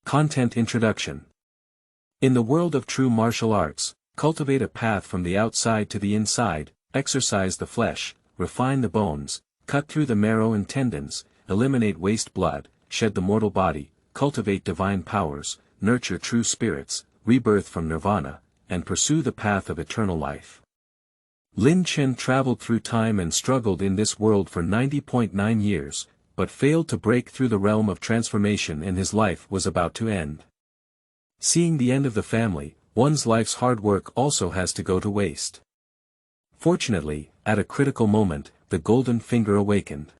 Content Introduction. In the world of true martial arts, cultivate a path from the outside to the inside, exercise the flesh, refine the bones, cut through the marrow and tendons, eliminate waste blood, shed the mortal body, cultivate divine powers, nurture true spirits, rebirth from Nirvana, and pursue the path of eternal life. Chen traveled through time and struggled in this world for 90.9 years, but failed to break through the realm of transformation, and his life was about to end. Seeing the end of the family, one's life's hard work also has to go to waste. Fortunately, at a critical moment, the golden finger awakened.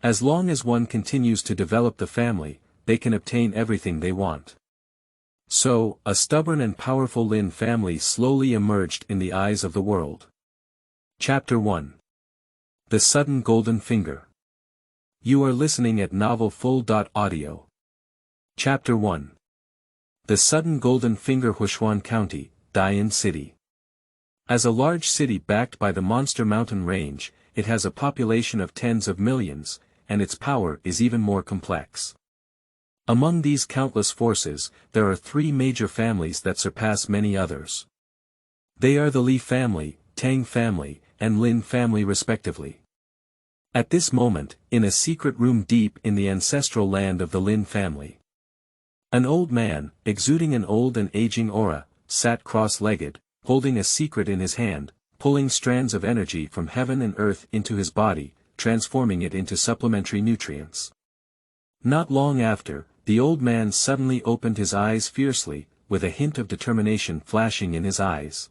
As long as one continues to develop the family, they can obtain everything they want. So, a stubborn and powerful Lin family slowly emerged in the eyes of the world. Chapter 1. The Sudden Golden Finger. You are listening at novelfull.audio. Chapter 1. The Sudden Golden Finger. Huishuan County, Dian City. As a large city backed by the Monster Mountain Range, it has a population of tens of millions, and its power is even more complex. Among these countless forces, there are three major families that surpass many others. They are the Li family, Tang family, and Lin family respectively. At this moment, in a secret room deep in the ancestral land of the Lin family, an old man, exuding an old and aging aura, sat cross-legged, holding a secret in his hand, pulling strands of energy from heaven and earth into his body, transforming it into supplementary nutrients. Not long after, the old man suddenly opened his eyes fiercely, with a hint of determination flashing in his eyes.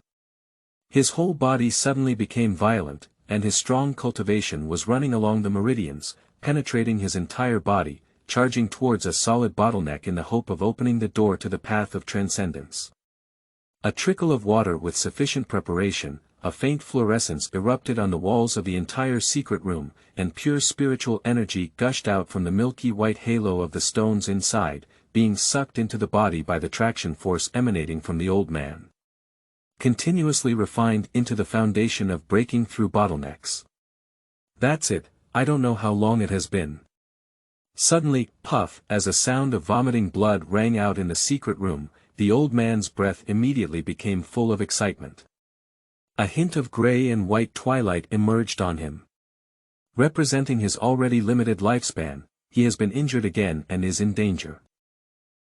His whole body suddenly became violent, and his strong cultivation was running along the meridians, penetrating his entire body, charging towards a solid bottleneck in the hope of opening the door to the path of transcendence. A trickle of water with sufficient preparation, a faint fluorescence erupted on the walls of the entire secret room, and pure spiritual energy gushed out from the milky white halo of the stones inside, being sucked into the body by the traction force emanating from the old man. Continuously refined into the foundation of breaking through bottlenecks. That's it, I don't know how long it has been. Suddenly, puff, as a sound of vomiting blood rang out in the secret room, the old man's breath immediately became full of excitement. A hint of gray and white twilight emerged on him. Representing his already limited lifespan, he has been injured again and is in danger.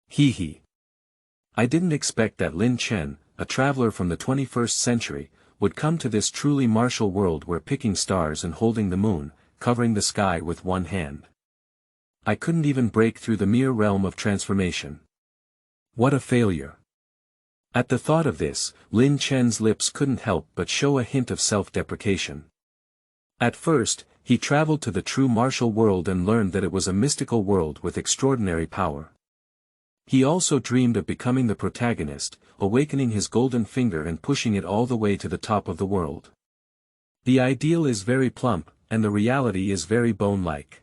Hee. I didn't expect that Lin Chen, a traveler from the 21st century, would come to this truly martial world where picking stars and holding the moon, covering the sky with one hand. I couldn't even break through the mere realm of transformation. What a failure. At the thought of this, Lin Chen's lips couldn't help but show a hint of self-deprecation. At first, he traveled to the true martial world and learned that it was a mystical world with extraordinary power. He also dreamed of becoming the protagonist, awakening his golden finger and pushing it all the way to the top of the world. The ideal is very plump, and the reality is very bone-like.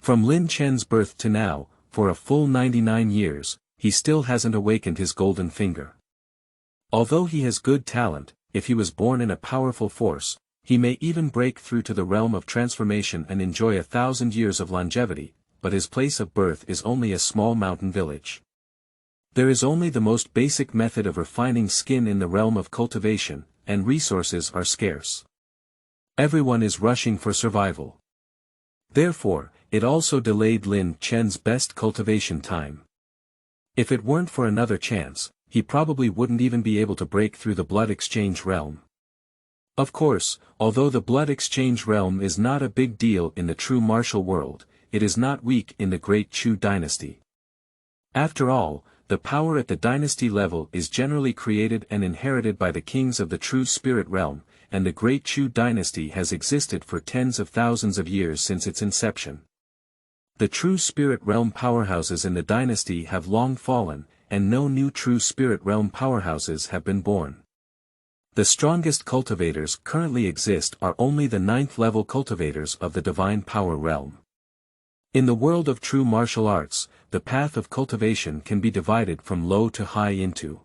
From Lin Chen's birth to now, for a full 99 years, he still hasn't awakened his golden finger. Although he has good talent, if he was born in a powerful force, he may even break through to the realm of transformation and enjoy 1,000 years of longevity, but his place of birth is only a small mountain village. There is only the most basic method of refining skin in the realm of cultivation, and resources are scarce. Everyone is rushing for survival. Therefore, it also delayed Lin Chen's best cultivation time. If it weren't for another chance, he probably wouldn't even be able to break through the blood exchange realm. Of course, although the blood exchange realm is not a big deal in the true martial world, it is not weak in the Great Chu dynasty. After all, the power at the dynasty level is generally created and inherited by the kings of the true spirit realm, and the Great Chu dynasty has existed for tens of thousands of years since its inception. The true spirit realm powerhouses in the dynasty have long fallen, and no new true spirit realm powerhouses have been born. The strongest cultivators currently exist are only the 9th level cultivators of the divine power realm. In the world of true martial arts, the path of cultivation can be divided from low to high into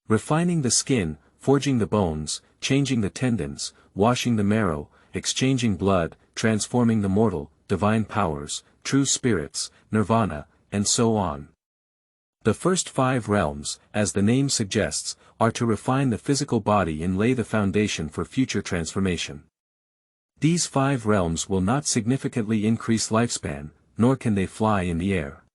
refining the skin, forging the bones, changing the tendons, washing the marrow, exchanging blood, transforming the mortal, divine powers, true spirits, Nirvana, and so on. The first 5 realms, as the name suggests, are to refine the physical body and lay the foundation for future transformation. These 5 realms will not significantly increase lifespan, nor can they fly in the air.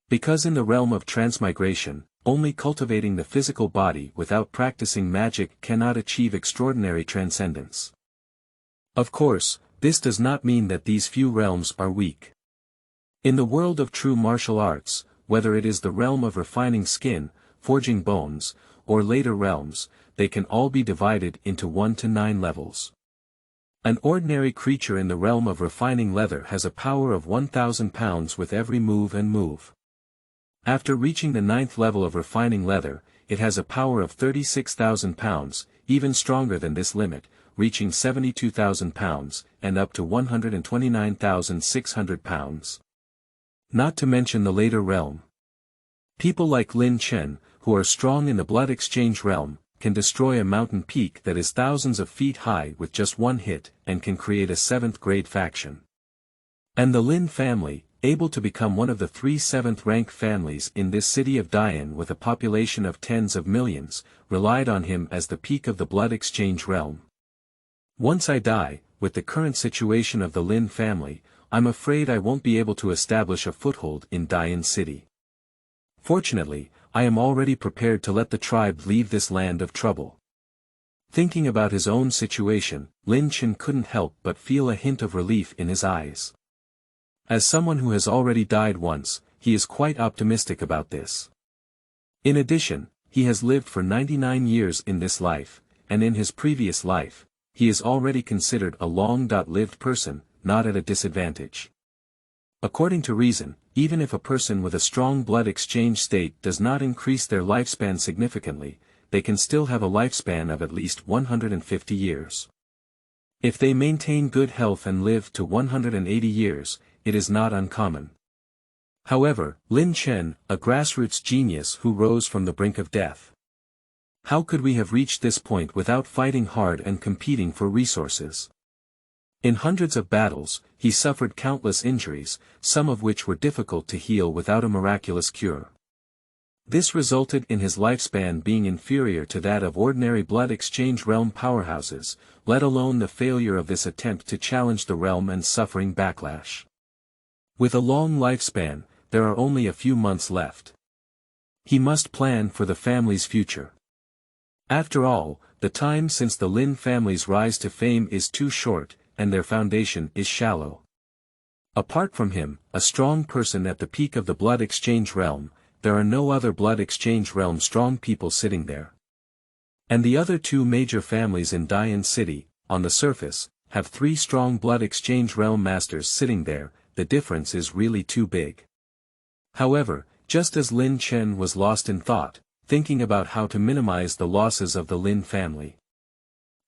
Because in the realm of transmigration, only cultivating the physical body without practicing magic cannot achieve extraordinary transcendence. Of course, this does not mean that these few realms are weak. In the world of true martial arts, whether it is the realm of refining skin, forging bones, or later realms, they can all be divided into 1 to 9 levels. An ordinary creature in the realm of refining leather has a power of 1,000 pounds with every move. After reaching the 9th level of refining leather, it has a power of 36,000 pounds, even stronger than this limit, reaching 72,000 pounds, and up to 129,600 pounds. Not to mention the later realm. People like Chen, who are strong in the blood exchange realm, can destroy a mountain peak that is thousands of feet high with just one hit, and can create a 7th-grade faction. And the Lin family, able to become one of the 3 7th-rank families in this city of Dian with a population of tens of millions, relied on him as the peak of the blood exchange realm. Once I die, with the current situation of the Lin family, I'm afraid I won't be able to establish a foothold in Dian City. Fortunately, I am already prepared to let the tribe leave this land of trouble. Thinking about his own situation, Chen couldn't help but feel a hint of relief in his eyes. As someone who has already died once, he is quite optimistic about this. In addition, he has lived for 99 years in this life, and in his previous life, he is already considered a long-lived person, not at a disadvantage. According to reason, even if a person with a strong blood exchange state does not increase their lifespan significantly, they can still have a lifespan of at least 150 years. If they maintain good health and live to 180 years, it is not uncommon. However, Chen, a grassroots genius who rose from the brink of death. How could we have reached this point without fighting hard and competing for resources? In hundreds of battles, he suffered countless injuries, some of which were difficult to heal without a miraculous cure. This resulted in his lifespan being inferior to that of ordinary blood exchange realm powerhouses, let alone the failure of this attempt to challenge the realm and suffering backlash. With a long lifespan, there are only a few months left. He must plan for the family's future. After all, the time since the Lin family's rise to fame is too short, and their foundation is shallow. Apart from him, a strong person at the peak of the blood exchange realm, there are no other blood exchange realm strong people sitting there. And the other 2 major families in Dian City, on the surface, have 3 strong blood exchange realm masters sitting there. The difference is really too big. However, just as Chen was lost in thought, thinking about how to minimize the losses of the Lin family.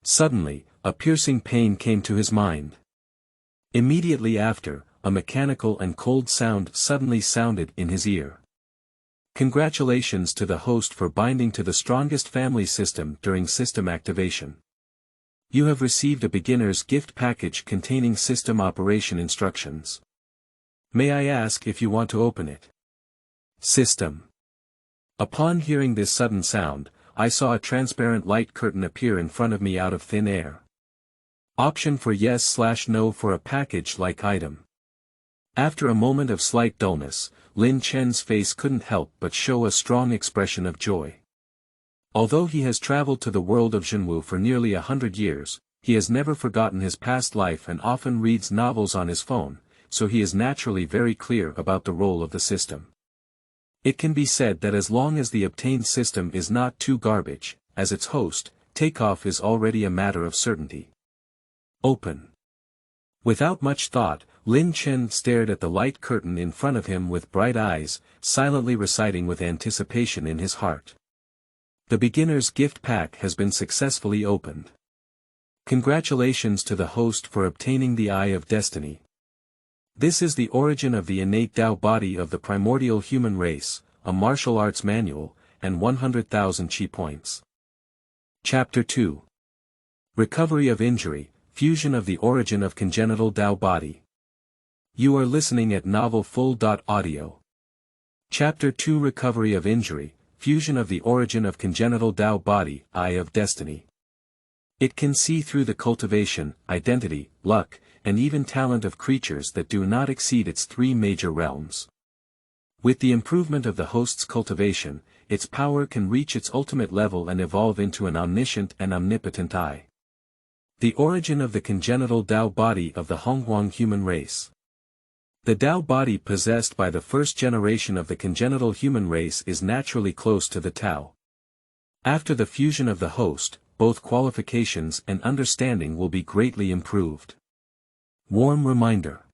Suddenly, a piercing pain came to his mind. Immediately after, a mechanical and cold sound suddenly sounded in his ear. Congratulations to the host for binding to the strongest family system during system activation. You have received a beginner's gift package containing system operation instructions. May I ask if you want to open it? System. Upon hearing this sudden sound, I saw a transparent light curtain appear in front of me out of thin air. Option for yes/no for a package-like item. After a moment of slight dullness, Chen's face couldn't help but show a strong expression of joy. Although he has traveled to the world of Zhenwu for nearly 100 years, he has never forgotten his past life and often reads novels on his phone, so he is naturally very clear about the role of the system. It can be said that as long as the obtained system is not too garbage, as its host, takeoff is already a matter of certainty. Open. Without much thought, Chen stared at the light curtain in front of him with bright eyes, silently reciting with anticipation in his heart. The beginner's gift pack has been successfully opened. Congratulations to the host for obtaining the Eye of Destiny. This is the origin of the innate Tao body of the primordial human race, a martial arts manual, and 100,000 chi points. Chapter 2. Recovery of Injury, Fusion of the Origin of Congenital Tao Body. You are listening at novelfull.audio. Chapter 2 Recovery of Injury, Fusion of the Origin of Congenital Tao Body, Eye of Destiny. It can see through the cultivation, identity, luck, and even talent of creatures that do not exceed its three major realms. With the improvement of the host's cultivation, its power can reach its ultimate level and evolve into an omniscient and omnipotent eye. The origin of the congenital Tao body of the Honghuang human race. The Tao body possessed by the first generation of the congenital human race is naturally close to the Tao. After the fusion of the host, both qualifications and understanding will be greatly improved. Warm reminder.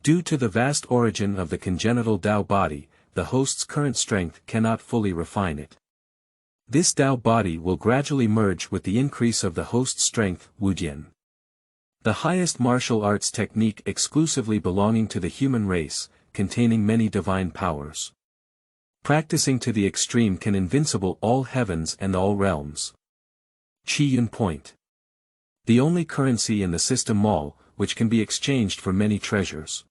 Due to the vast origin of the congenital Tao body, the host's current strength cannot fully refine it. This Tao body will gradually merge with the increase of the host's strength, Wujian. The highest martial arts technique exclusively belonging to the human race, containing many divine powers. Practicing to the extreme can invincible all heavens and all realms. Qiyun Point. The only currency in the system mall, which can be exchanged for many treasures.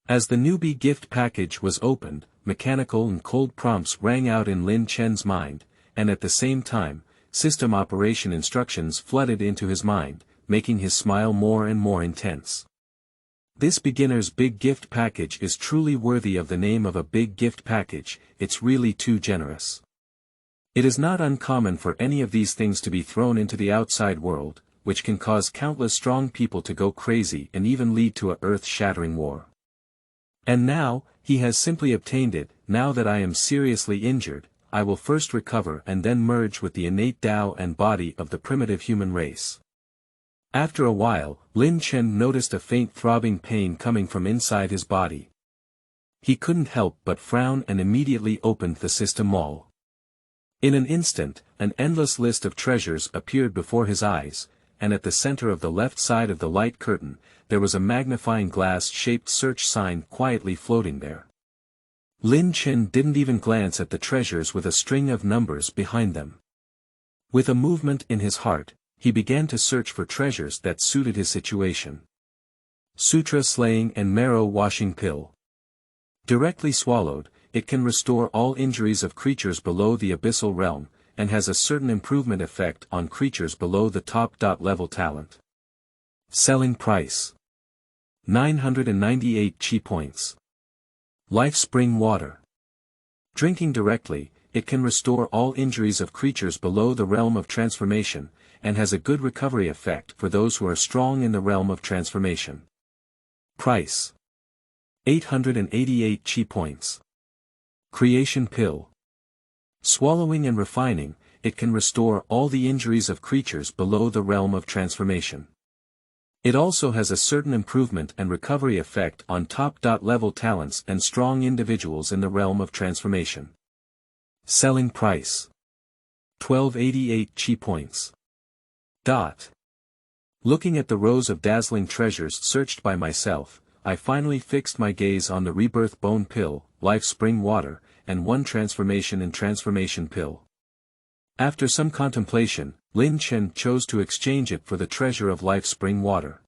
As the newbie gift package was opened, mechanical and cold prompts rang out in Lin Chen's mind, and at the same time, system operation instructions flooded into his mind, making his smile more and more intense. This beginner's big gift package is truly worthy of the name of a big gift package, it's really too generous. It is not uncommon for any of these things to be thrown into the outside world, which can cause countless strong people to go crazy and even lead to a earth-shattering war. And now, he has simply obtained it. Now that I am seriously injured, I will first recover and then merge with the innate Tao and body of the primitive human race. After a while, Lin Chen noticed a faint throbbing pain coming from inside his body. He couldn't help but frown and immediately opened the system mall. In an instant, an endless list of treasures appeared before his eyes, and at the center of the left side of the light curtain, there was a magnifying glass-shaped search sign quietly floating there. Lin Chen didn't even glance at the treasures with a string of numbers behind them. With a movement in his heart, he began to search for treasures that suited his situation. Sutra Slaying and Marrow Washing Pill. Directly swallowed, it can restore all injuries of creatures below the abyssal realm, and has a certain improvement effect on creatures below the top level talent. Selling price. 998 chi points. Life Spring Water. Drinking directly, it can restore all injuries of creatures below the realm of transformation, and has a good recovery effect for those who are strong in the realm of transformation. Price. 888 chi points. Creation Pill. Swallowing and refining, it can restore all the injuries of creatures below the realm of transformation. It also has a certain improvement and recovery effect on top level talents and strong individuals in the realm of transformation. Selling price. 1288 chi points. Looking at the rows of dazzling treasures searched by myself, I finally fixed my gaze on the rebirth bone pill, life spring water, and one transformation and transformation pill. After some contemplation, Lin Chen chose to exchange it for the treasure of life spring water.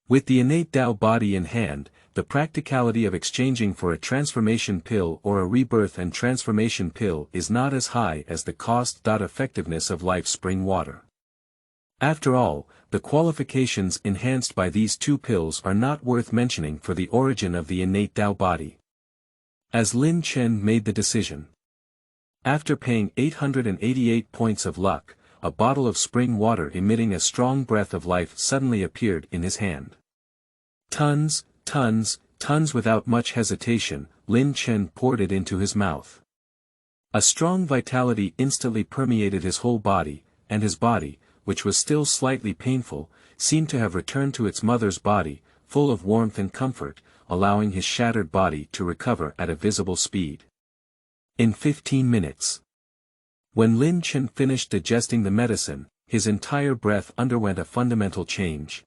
With the innate Tao body in hand, the practicality of exchanging for a transformation pill or a rebirth and transformation pill is not as high as the cost-effectiveness of life spring water. After all, the qualifications enhanced by these two pills are not worth mentioning for the origin of the innate Tao body. As Lin Chen made the decision. After paying 888 points of luck, a bottle of spring water emitting a strong breath of life suddenly appeared in his hand. Tons without much hesitation, Lin Chen poured it into his mouth. A strong vitality instantly permeated his whole body, and his body, which was still slightly painful, seemed to have returned to its mother's body, full of warmth and comfort, allowing his shattered body to recover at a visible speed. In 15 minutes. When Lin Chen finished digesting the medicine, his entire breath underwent a fundamental change.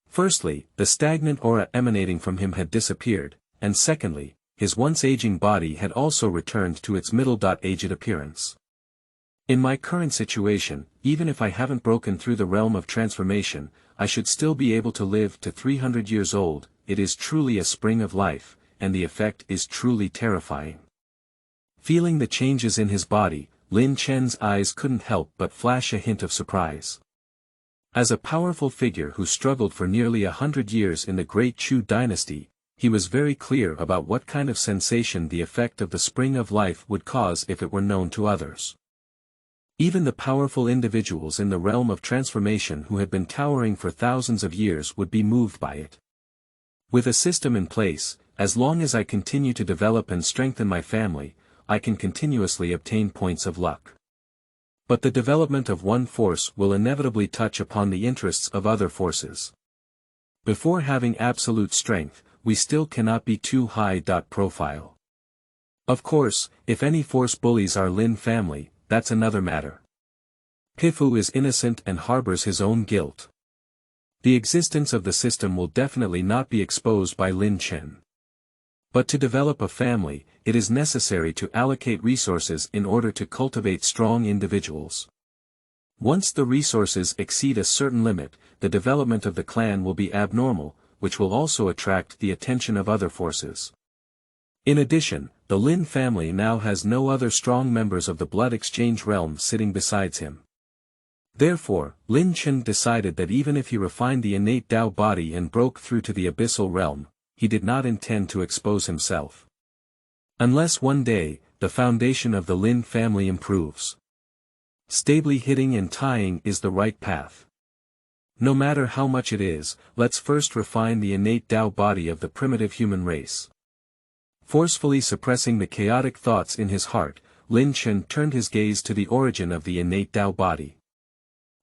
Firstly, the stagnant aura emanating from him had disappeared, and secondly, his once aging body had also returned to its middle-aged appearance. In my current situation, even if I haven't broken through the realm of transformation, I should still be able to live to 300 years old. It is truly a spring of life, and the effect is truly terrifying. Feeling the changes in his body, Lin Chen's eyes couldn't help but flash a hint of surprise. As a powerful figure who struggled for nearly 100 years in the Great Chu dynasty, he was very clear about what kind of sensation the effect of the spring of life would cause if it were known to others. Even the powerful individuals in the realm of transformation who had been cowering for thousands of years would be moved by it. With a system in place, as long as I continue to develop and strengthen my family, I can continuously obtain points of luck. But the development of one force will inevitably touch upon the interests of other forces. Before having absolute strength, we still cannot be too high profile. Of course, if any force bullies our Lin family, that's another matter. Pifu is innocent and harbors his own guilt. The existence of the system will definitely not be exposed by Lin Chen. But to develop a family, it is necessary to allocate resources in order to cultivate strong individuals. Once the resources exceed a certain limit, the development of the clan will be abnormal, which will also attract the attention of other forces. In addition, the Lin family now has no other strong members of the blood exchange realm sitting besides him. Therefore, Lin Chen decided that even if he refined the innate Tao body and broke through to the abyssal realm, he did not intend to expose himself. Unless one day, the foundation of the Lin family improves. Stably hitting and tying is the right path. No matter how much it is, let's first refine the innate Tao body of the primitive human race. Forcefully suppressing the chaotic thoughts in his heart, Lin Chen turned his gaze to the origin of the innate Tao body.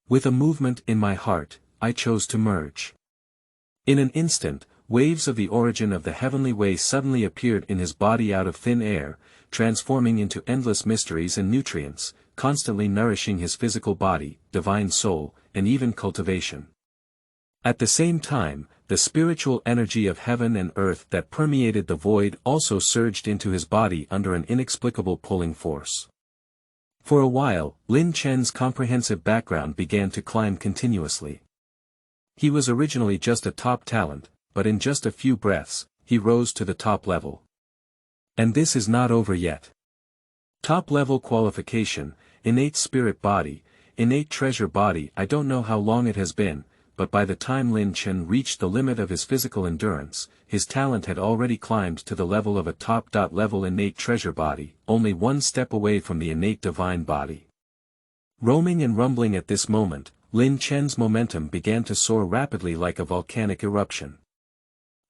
With a movement in my heart, I chose to merge. In an instant, waves of the origin of the heavenly way suddenly appeared in his body out of thin air, transforming into endless mysteries and nutrients, constantly nourishing his physical body, divine soul, and even cultivation. At the same time, the spiritual energy of heaven and earth that permeated the void also surged into his body under an inexplicable pulling force. For a while, Lin Chen's comprehensive background began to climb continuously. He was originally just a top talent, but in just a few breaths, he rose to the top level. And this is not over yet. Top level qualification, innate spirit body, innate treasure body. I don't know how long it has been, but by the time Lin Chen reached the limit of his physical endurance, his talent had already climbed to the level of a top level innate treasure body, only one step away from the innate divine body. Roaming and rumbling at this moment, Lin Chen's momentum began to soar rapidly like a volcanic eruption.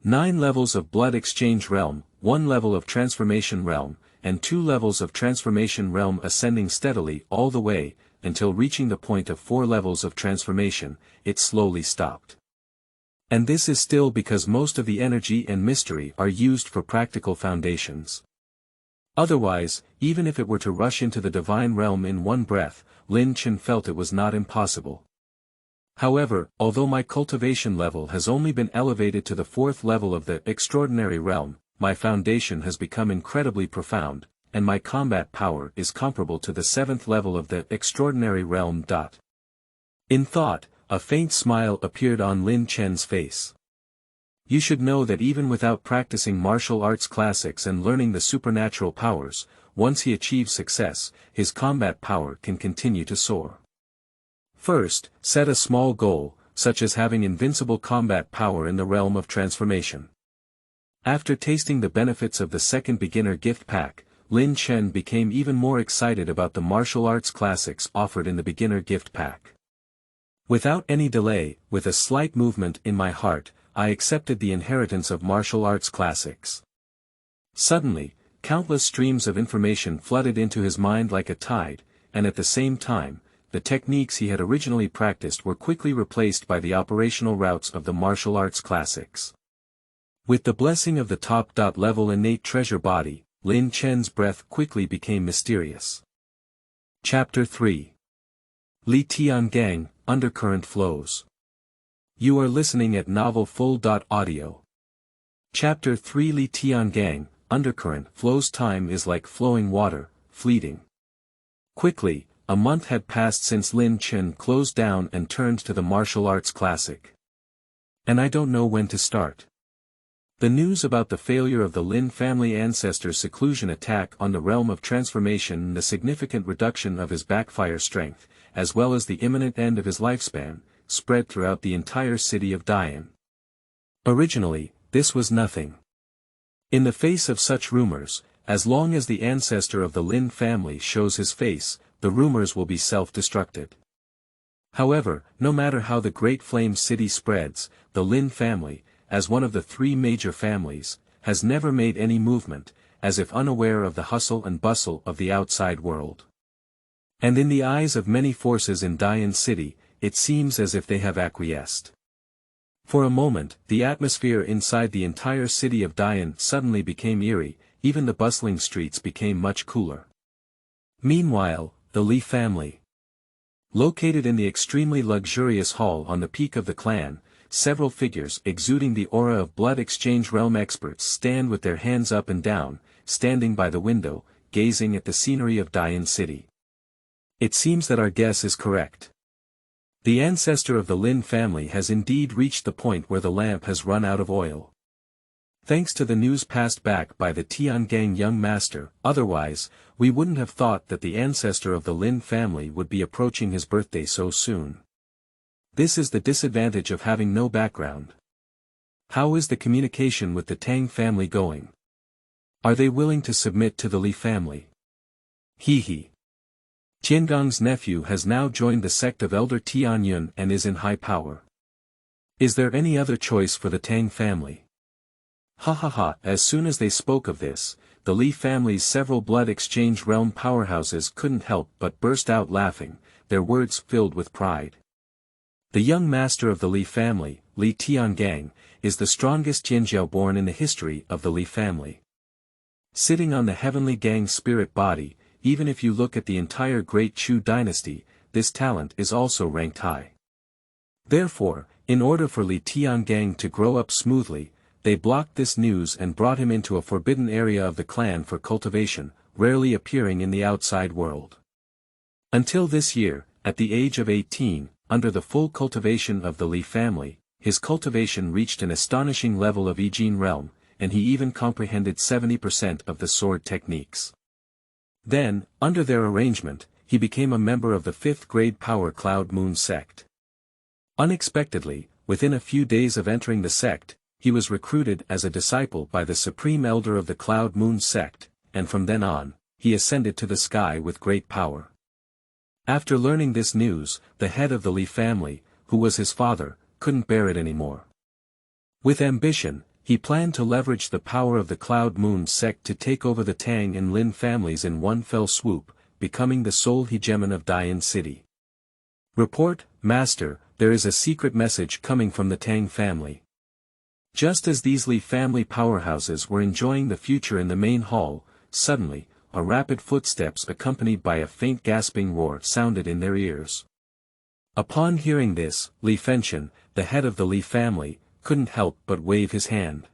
9 levels of blood exchange realm, 1 level of transformation realm, and 2 levels of transformation realm ascending steadily all the way, until reaching the point of 4 levels of transformation, it slowly stopped. And this is still because most of the energy and mystery are used for practical foundations. Otherwise, even if it were to rush into the divine realm in one breath, Lin Chen felt it was not impossible. However, although my cultivation level has only been elevated to the 4th level of the extraordinary realm, my foundation has become incredibly profound, and my combat power is comparable to the 7th level of the extraordinary realm. In thought, a faint smile appeared on Lin Chen's face. You should know that even without practicing martial arts classics and learning the supernatural powers, once he achieves success, his combat power can continue to soar. First, set a small goal, such as having invincible combat power in the realm of transformation. After tasting the benefits of the second beginner gift pack, Lin Chen became even more excited about the martial arts classics offered in the beginner gift pack. Without any delay, with a slight movement in my heart, I accepted the inheritance of martial arts classics. Suddenly, countless streams of information flooded into his mind like a tide, and at the same time, the techniques he had originally practiced were quickly replaced by the operational routes of the martial arts classics. With the blessing of the top level innate treasure body, Lin Chen's breath quickly became mysterious. Chapter 3. Li Tiangang, Undercurrent Flows. You are listening at novelfull.audio. Chapter 3. Li Tiangang, Undercurrent Flows. Time is like flowing water, fleeting. Quickly, a month had passed since Lin Chen closed down and turned to the martial arts classic. And I don't know when to start. The news about the failure of the Lin family ancestor's seclusion attack on the realm of transformation and the significant reduction of his backfire strength, as well as the imminent end of his lifespan, spread throughout the entire city of Dian. Originally, this was nothing. In the face of such rumors, as long as the ancestor of the Lin family shows his face, the rumors will be self-destructed. However, no matter how the Great Flame City spreads, the Lin family, as one of the three major families, has never made any movement, as if unaware of the hustle and bustle of the outside world. And in the eyes of many forces in Dian City, it seems as if they have acquiesced. For a moment, the atmosphere inside the entire city of Dian suddenly became eerie, even the bustling streets became much cooler. Meanwhile, the Li family. Located in the extremely luxurious hall on the peak of the clan, several figures exuding the aura of blood exchange realm experts stand with their hands up and down, standing by the window, gazing at the scenery of Dian City. It seems that our guess is correct. The ancestor of the Lin family has indeed reached the point where the lamp has run out of oil. Thanks to the news passed back by the Tiangang young master, otherwise, we wouldn't have thought that the ancestor of the Lin family would be approaching his birthday so soon. This is the disadvantage of having no background. How is the communication with the Tang family going? Are they willing to submit to the Li family? He. Tiangang's nephew has now joined the sect of Elder Tianyun and is in high power. Is there any other choice for the Tang family? As soon as they spoke of this, the Li family's several blood exchange realm powerhouses couldn't help but burst out laughing, their words filled with pride. The young master of the Li family, Li Tiangang, is the strongest Tianjiao born in the history of the Li family. Sitting on the heavenly Gang spirit body, even if you look at the entire Great Chu dynasty, this talent is also ranked high. Therefore, in order for Li Tiangang to grow up smoothly, they blocked this news and brought him into a forbidden area of the clan for cultivation, rarely appearing in the outside world. Until this year, at the age of 18, under the full cultivation of the Li family, his cultivation reached an astonishing level of Yijin realm, and he even comprehended 70% of the sword techniques. Then, under their arrangement, he became a member of the 5th grade Power Cloud Moon sect. Unexpectedly, within a few days of entering the sect, he was recruited as a disciple by the Supreme Elder of the Cloud Moon sect, and from then on, he ascended to the sky with great power. After learning this news, the head of the Li family, who was his father, couldn't bear it anymore. With ambition, he planned to leverage the power of the Cloud Moon sect to take over the Tang and Lin families in one fell swoop, becoming the sole hegemon of Dian City. Report, Master, there is a secret message coming from the Tang family. Just as these Li family powerhouses were enjoying the future in the main hall, suddenly, a rapid footsteps accompanied by a faint gasping roar sounded in their ears. Upon hearing this, Li Fenchen, the head of the Li family, couldn't help but wave his hand.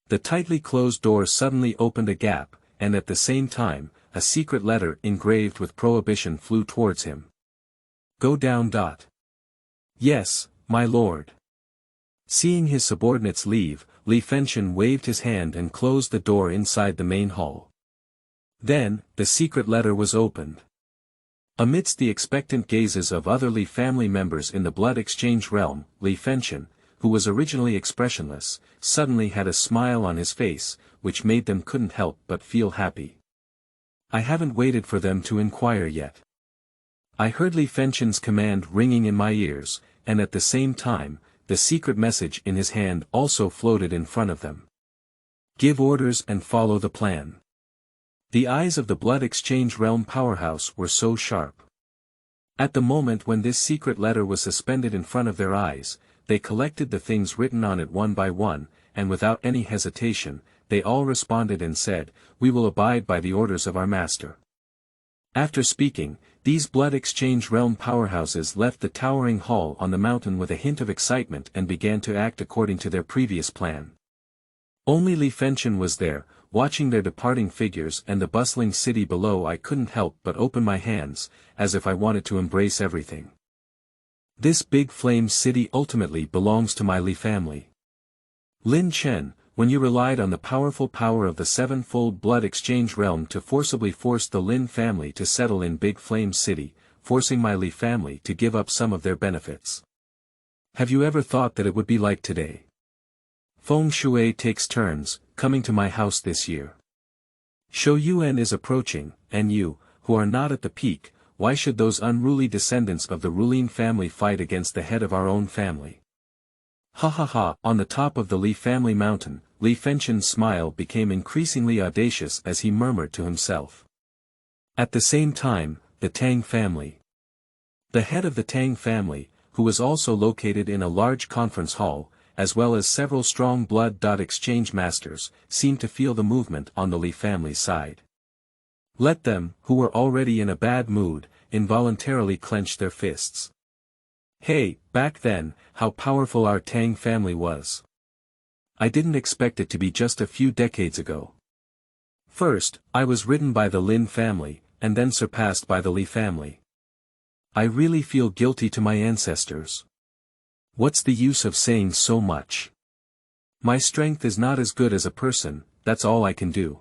The tightly closed door suddenly opened a gap, and at the same time, a secret letter engraved with prohibition flew towards him. Go down. Yes, my lord. Seeing his subordinates leave, Li Fenchen waved his hand and closed the door inside the main hall. Then, the secret letter was opened. Amidst the expectant gazes of other Li family members in the blood exchange realm, Li Fenchen, who was originally expressionless, suddenly had a smile on his face, which made them couldn't help but feel happy. I haven't waited for them to inquire yet. I heard Li Fenchen's command ringing in my ears, and at the same time, the secret message in his hand also floated in front of them. Give orders and follow the plan. The eyes of the blood exchange realm powerhouse were so sharp. At the moment when this secret letter was suspended in front of their eyes, they collected the things written on it one by one, and without any hesitation, they all responded and said, "We will abide by the orders of our master." After speaking, these blood exchange realm powerhouses left the towering hall on the mountain with a hint of excitement and began to act according to their previous plan. Only Li Fenchen was there, watching their departing figures and the bustling city below. I couldn't help but open my hands, as if I wanted to embrace everything. This big flame city ultimately belongs to my Li family. Lin Chen, when you relied on the powerful power of the sevenfold blood exchange realm to forcibly force the Lin family to settle in Big Flame City, forcing my Li family to give up some of their benefits. Have you ever thought that it would be like today? Feng Shui takes turns, coming to my house this year. Shou Yuan is approaching, and you, who are not at the peak, why should those unruly descendants of the ruling family fight against the head of our own family? Ha ha ha! On the top of the Li family mountain, Li Fengqian's smile became increasingly audacious as he murmured to himself. At the same time, the Tang family. The head of the Tang family, who was also located in a large conference hall, as well as several strong blood exchange masters, seemed to feel the movement on the Li family side. Let them, who were already in a bad mood, involuntarily clench their fists. Hey, back then, how powerful our Tang family was. I didn't expect it to be just a few decades ago. First, I was ridden by the Lin family, and then surpassed by the Li family. I really feel guilty to my ancestors. What's the use of saying so much? My strength is not as good as a person, that's all I can do.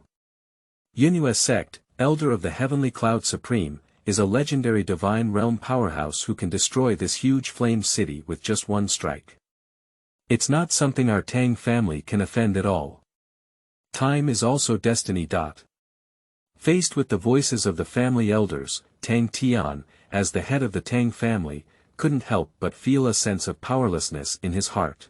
Yunhua sect, elder of the Heavenly Cloud Supreme, is a legendary divine realm powerhouse who can destroy this huge flame city with just one strike. It's not something our Tang family can offend at all. Time is also destiny. Faced with the voices of the family elders, Tang Tian, as the head of the Tang family, couldn't help but feel a sense of powerlessness in his heart.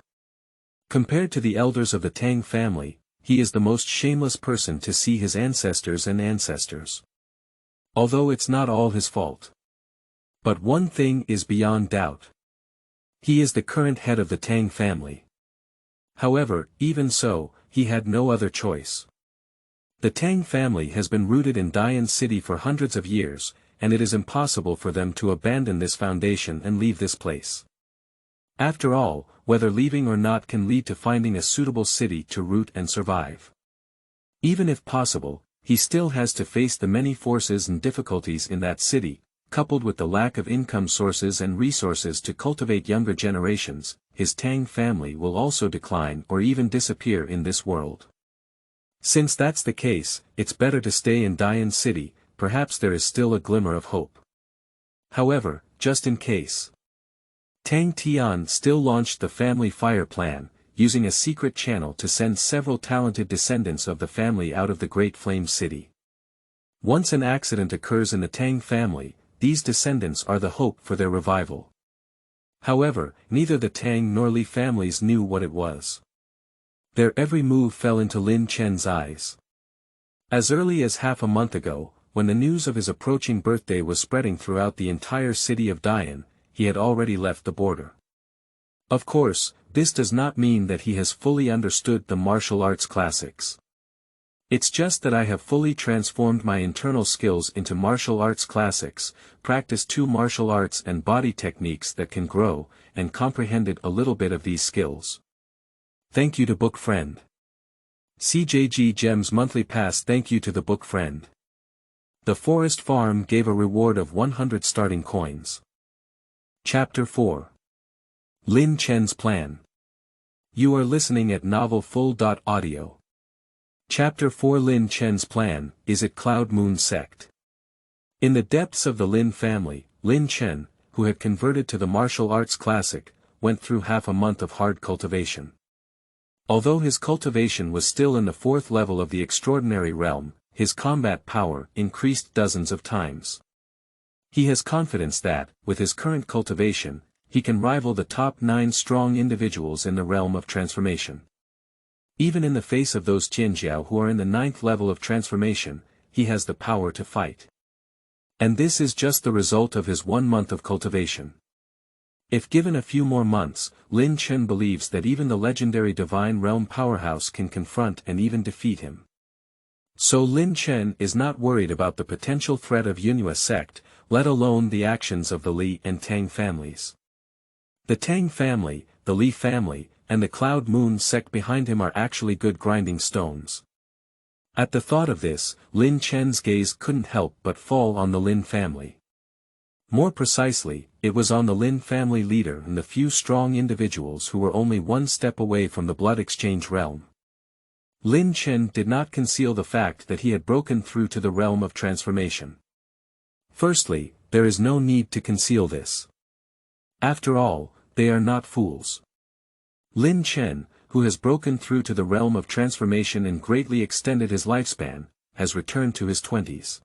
Compared to the elders of the Tang family, he is the most shameless person to see his ancestors and ancestors. Although it's not all his fault. But one thing is beyond doubt. He is the current head of the Tang family. However, even so, he had no other choice. The Tang family has been rooted in Dian City for hundreds of years, and it is impossible for them to abandon this foundation and leave this place. After all, whether leaving or not can lead to finding a suitable city to root and survive. Even if possible, he still has to face the many forces and difficulties in that city, coupled with the lack of income sources and resources to cultivate younger generations. His Tang family will also decline or even disappear in this world. Since that's the case, it's better to stay in Dian City, perhaps there is still a glimmer of hope. However, just in case. Tang Tian still launched the family fire plan, using a secret channel to send several talented descendants of the family out of the Great Flame City. Once an accident occurs in the Tang family, these descendants are the hope for their revival. However, neither the Tang nor Li families knew what it was. Their every move fell into Lin Chen's eyes. As early as half a month ago, when the news of his approaching birthday was spreading throughout the entire city of Dian, he had already left the border. Of course, this does not mean that he has fully understood the martial arts classics. It's just that I have fully transformed my internal skills into martial arts classics, practiced 2 martial arts and body techniques that can grow, and comprehended a little bit of these skills. Thank you to Book Friend. CJG Gems Monthly Pass. Thank you to the Book Friend. The Forest Farm gave a reward of 100 starting coins. Chapter 4. Lin Chen's Plan. You are listening at novelfull.audio. Chapter 4. Lin Chen's Plan. Is it Cloud Moon Sect? In the depths of the Lin family, Lin Chen, who had converted to the martial arts classic, went through half a month of hard cultivation. Although his cultivation was still in the 4th level of the extraordinary realm, his combat power increased dozens of times. He has confidence that, with his current cultivation, he can rival the top 9 strong individuals in the realm of transformation. Even in the face of those Tianjiao who are in the 9th level of transformation, he has the power to fight. And this is just the result of his 1 month of cultivation. If given a few more months, Lin Chen believes that even the legendary Divine Realm powerhouse can confront and even defeat him. So Lin Chen is not worried about the potential threat of Yunhua sect, let alone the actions of the Li and Tang families. The Tang family, the Li family, and the Cloud Moon sect behind him are actually good grinding stones. At the thought of this, Lin Chen's gaze couldn't help but fall on the Lin family. More precisely, it was on the Lin family leader and the few strong individuals who were only 1 step away from the blood exchange realm. Chen did not conceal the fact that he had broken through to the realm of transformation. Firstly, there is no need to conceal this. After all, they are not fools. Chen, who has broken through to the realm of transformation and greatly extended his lifespan, has returned to his 20s.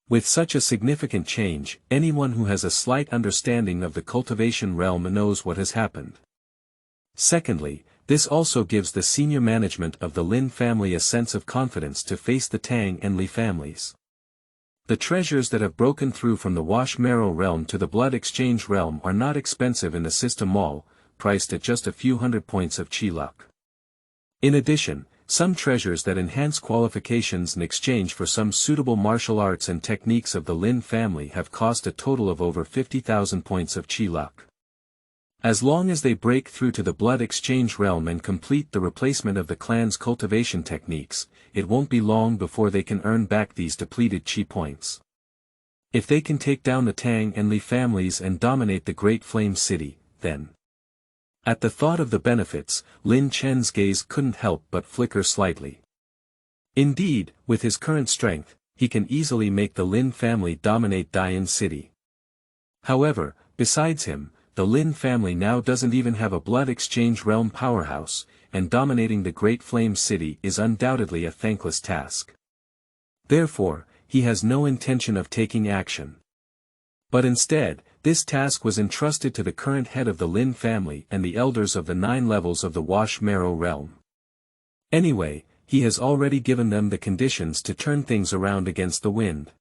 With such a significant change, anyone who has a slight understanding of the cultivation realm knows what has happened. Secondly, this also gives the senior management of the Lin family a sense of confidence to face the Tang and Li families. The treasures that have broken through from the wash marrow realm to the blood exchange realm are not expensive in the system mall, priced at just a few hundred points of chi luck. In addition, some treasures that enhance qualifications in exchange for some suitable martial arts and techniques of the Lin family have cost a total of over 50,000 points of chi luck. As long as they break through to the blood exchange realm and complete the replacement of the clan's cultivation techniques, it won't be long before they can earn back these depleted chi points. If they can take down the Tang and Li families and dominate the Great Flame City, then... At the thought of the benefits, Chen's gaze couldn't help but flicker slightly. Indeed, with his current strength, he can easily make the Lin family dominate Dian City. However, besides him, the Lin family now doesn't even have a blood exchange realm powerhouse, and dominating the Great Flame City is undoubtedly a thankless task. Therefore, he has no intention of taking action. But instead, this task was entrusted to the current head of the Lin family and the elders of the 9 levels of the wash marrow realm. Anyway, he has already given them the conditions to turn things around against the wind.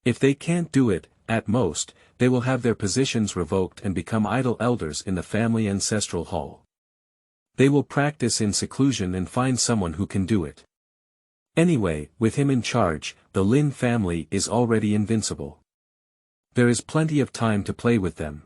If they can't do it, at most, they will have their positions revoked and become idle elders in the family ancestral hall. They will practice in seclusion and find someone who can do it. Anyway, with him in charge, the Lin family is already invincible. There is plenty of time to play with them.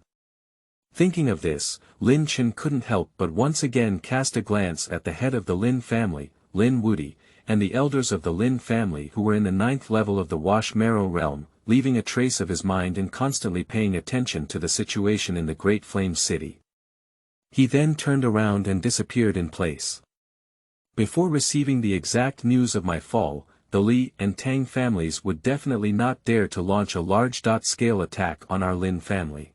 Thinking of this, Chen couldn't help but once again cast a glance at the head of the Lin family, Lin Wudi, and the elders of the Lin family who were in the 9th level of the wash marrow realm, leaving a trace of his mind and constantly paying attention to the situation in the Great Flame City. He then turned around and disappeared in place. Before receiving the exact news of my fall, the Li and Tang families would definitely not dare to launch a large-scale attack on our Lin family.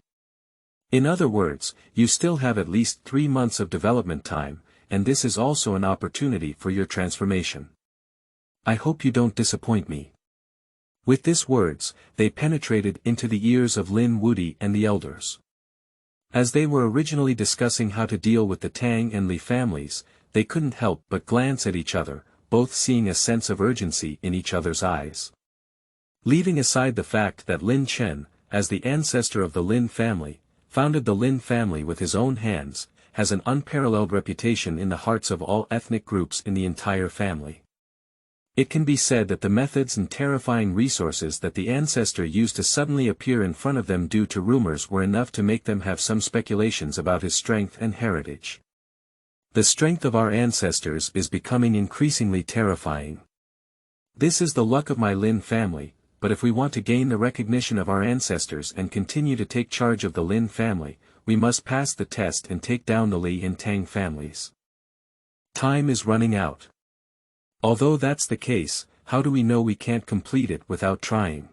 In other words, you still have at least 3 months of development time, and this is also an opportunity for your transformation. I hope you don't disappoint me. With these words, they penetrated into the ears of Lin Wudi and the elders. As they were originally discussing how to deal with the Tang and Li families, they couldn't help but glance at each other, both seeing a sense of urgency in each other's eyes. Leaving aside the fact that Chen, as the ancestor of the Lin family, founded the Lin family with his own hands, has an unparalleled reputation in the hearts of all ethnic groups in the entire family. It can be said that the methods and terrifying resources that the ancestor used to suddenly appear in front of them due to rumors were enough to make them have some speculations about his strength and heritage. The strength of our ancestors is becoming increasingly terrifying. This is the luck of my Lin family, but if we want to gain the recognition of our ancestors and continue to take charge of the Lin family, we must pass the test and take down the Li and Tang families. Time is running out. Although that's the case, how do we know we can't complete it without trying?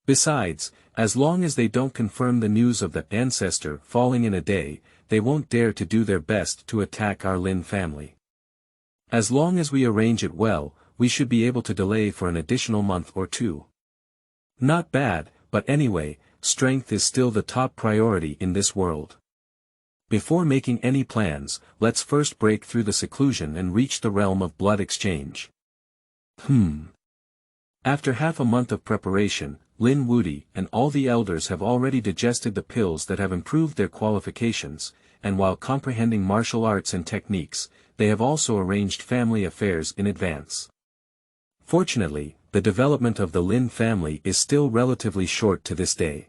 Besides, as long as they don't confirm the news of the ancestor falling in a day, they won't dare to do their best to attack our Lin family. As long as we arrange it well, we should be able to delay for an additional month or 2. Not bad, but anyway, strength is still the top priority in this world. Before making any plans, let's first break through the seclusion and reach the realm of blood exchange. After half a month of preparation, Lin Wudi and all the elders have already digested the pills that have improved their qualifications, and while comprehending martial arts and techniques, they have also arranged family affairs in advance. Fortunately, the development of the Lin family is still relatively short to this day.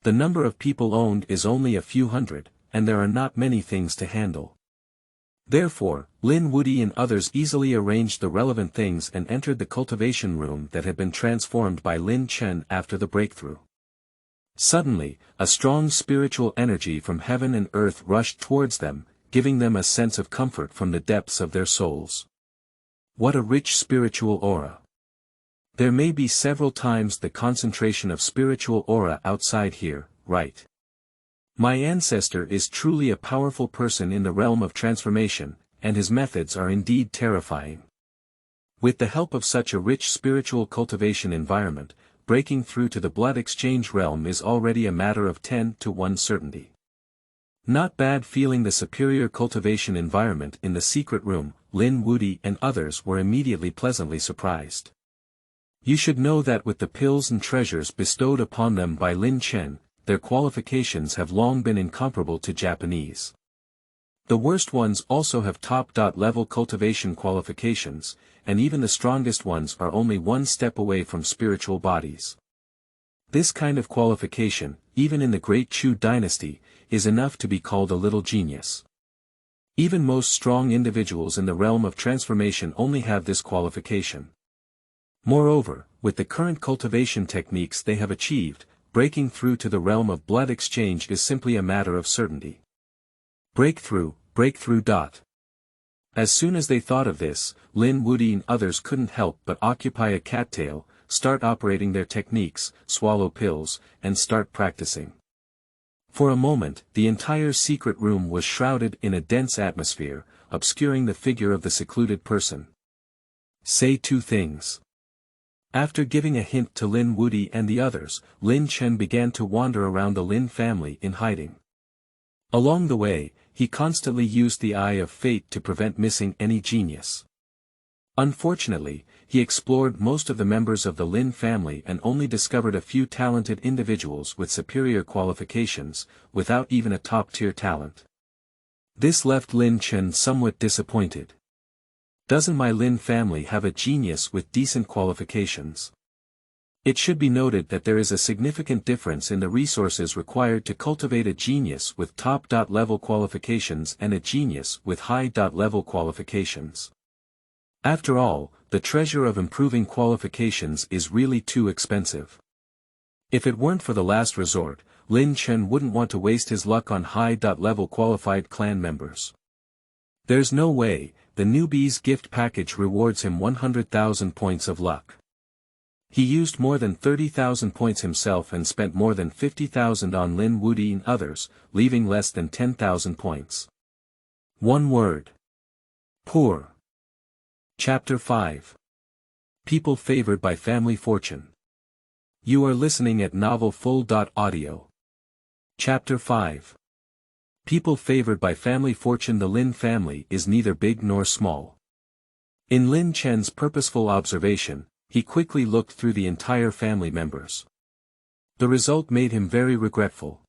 The number of people owned is only a few hundred, and there are not many things to handle. Therefore, Lin Wudi and others easily arranged the relevant things and entered the cultivation room that had been transformed by Chen after the breakthrough. Suddenly, a strong spiritual energy from heaven and earth rushed towards them, giving them a sense of comfort from the depths of their souls. What a rich spiritual aura. There may be several times the concentration of spiritual aura outside here, right? My ancestor is truly a powerful person in the realm of transformation, and his methods are indeed terrifying. With the help of such a rich spiritual cultivation environment, breaking through to the blood exchange realm is already a matter of 10 to 1 certainty. Not bad. Feeling the superior cultivation environment in the secret room, Lin Wuti and others were immediately pleasantly surprised. You should know that with the pills and treasures bestowed upon them by Lin Chen, their qualifications have long been incomparable to Japanese. The worst ones also have top-level cultivation qualifications, and even the strongest ones are only one step away from spiritual bodies. This kind of qualification, even in the Great Chu dynasty, is enough to be called a little genius. Even most strong individuals in the realm of transformation only have this qualification. Moreover, with the current cultivation techniques they have achieved, breaking through to the realm of blood exchange is simply a matter of certainty. Breakthrough. As soon as they thought of this, Lin Wuti and others couldn't help but occupy a cattail, start operating their techniques, swallow pills, and start practicing. For a moment, the entire secret room was shrouded in a dense atmosphere, obscuring the figure of the secluded person. Say 2 things. After giving a hint to Lin Wuti and the others, Lin Chen began to wander around the Lin family in hiding. Along the way, he constantly used the eye of fate to prevent missing any genius. Unfortunately, he explored most of the members of the Lin family and only discovered a few talented individuals with superior qualifications, without even a top-tier talent. This left Lin Chen somewhat disappointed. Doesn't my Lin family have a genius with decent qualifications? It should be noted that there is a significant difference in the resources required to cultivate a genius with top-level qualifications and a genius with high-level qualifications. After all, the treasure of improving qualifications is really too expensive. If it weren't for the last resort, Lin Chen wouldn't want to waste his luck on high-level qualified clan members. There's no way. The newbie's gift package rewards him 100,000 points of luck. He used more than 30,000 points himself and spent more than 50,000 on Lin Wuti and others, leaving less than 10,000 points. One word. Poor. Chapter 5. People favored by family fortune. You are listening at novelfull.audio. Chapter 5. People favored by family fortune. The Lin family is neither big nor small. In Lin Chen's purposeful observation, he quickly looked through the entire family members. The result made him very regretful.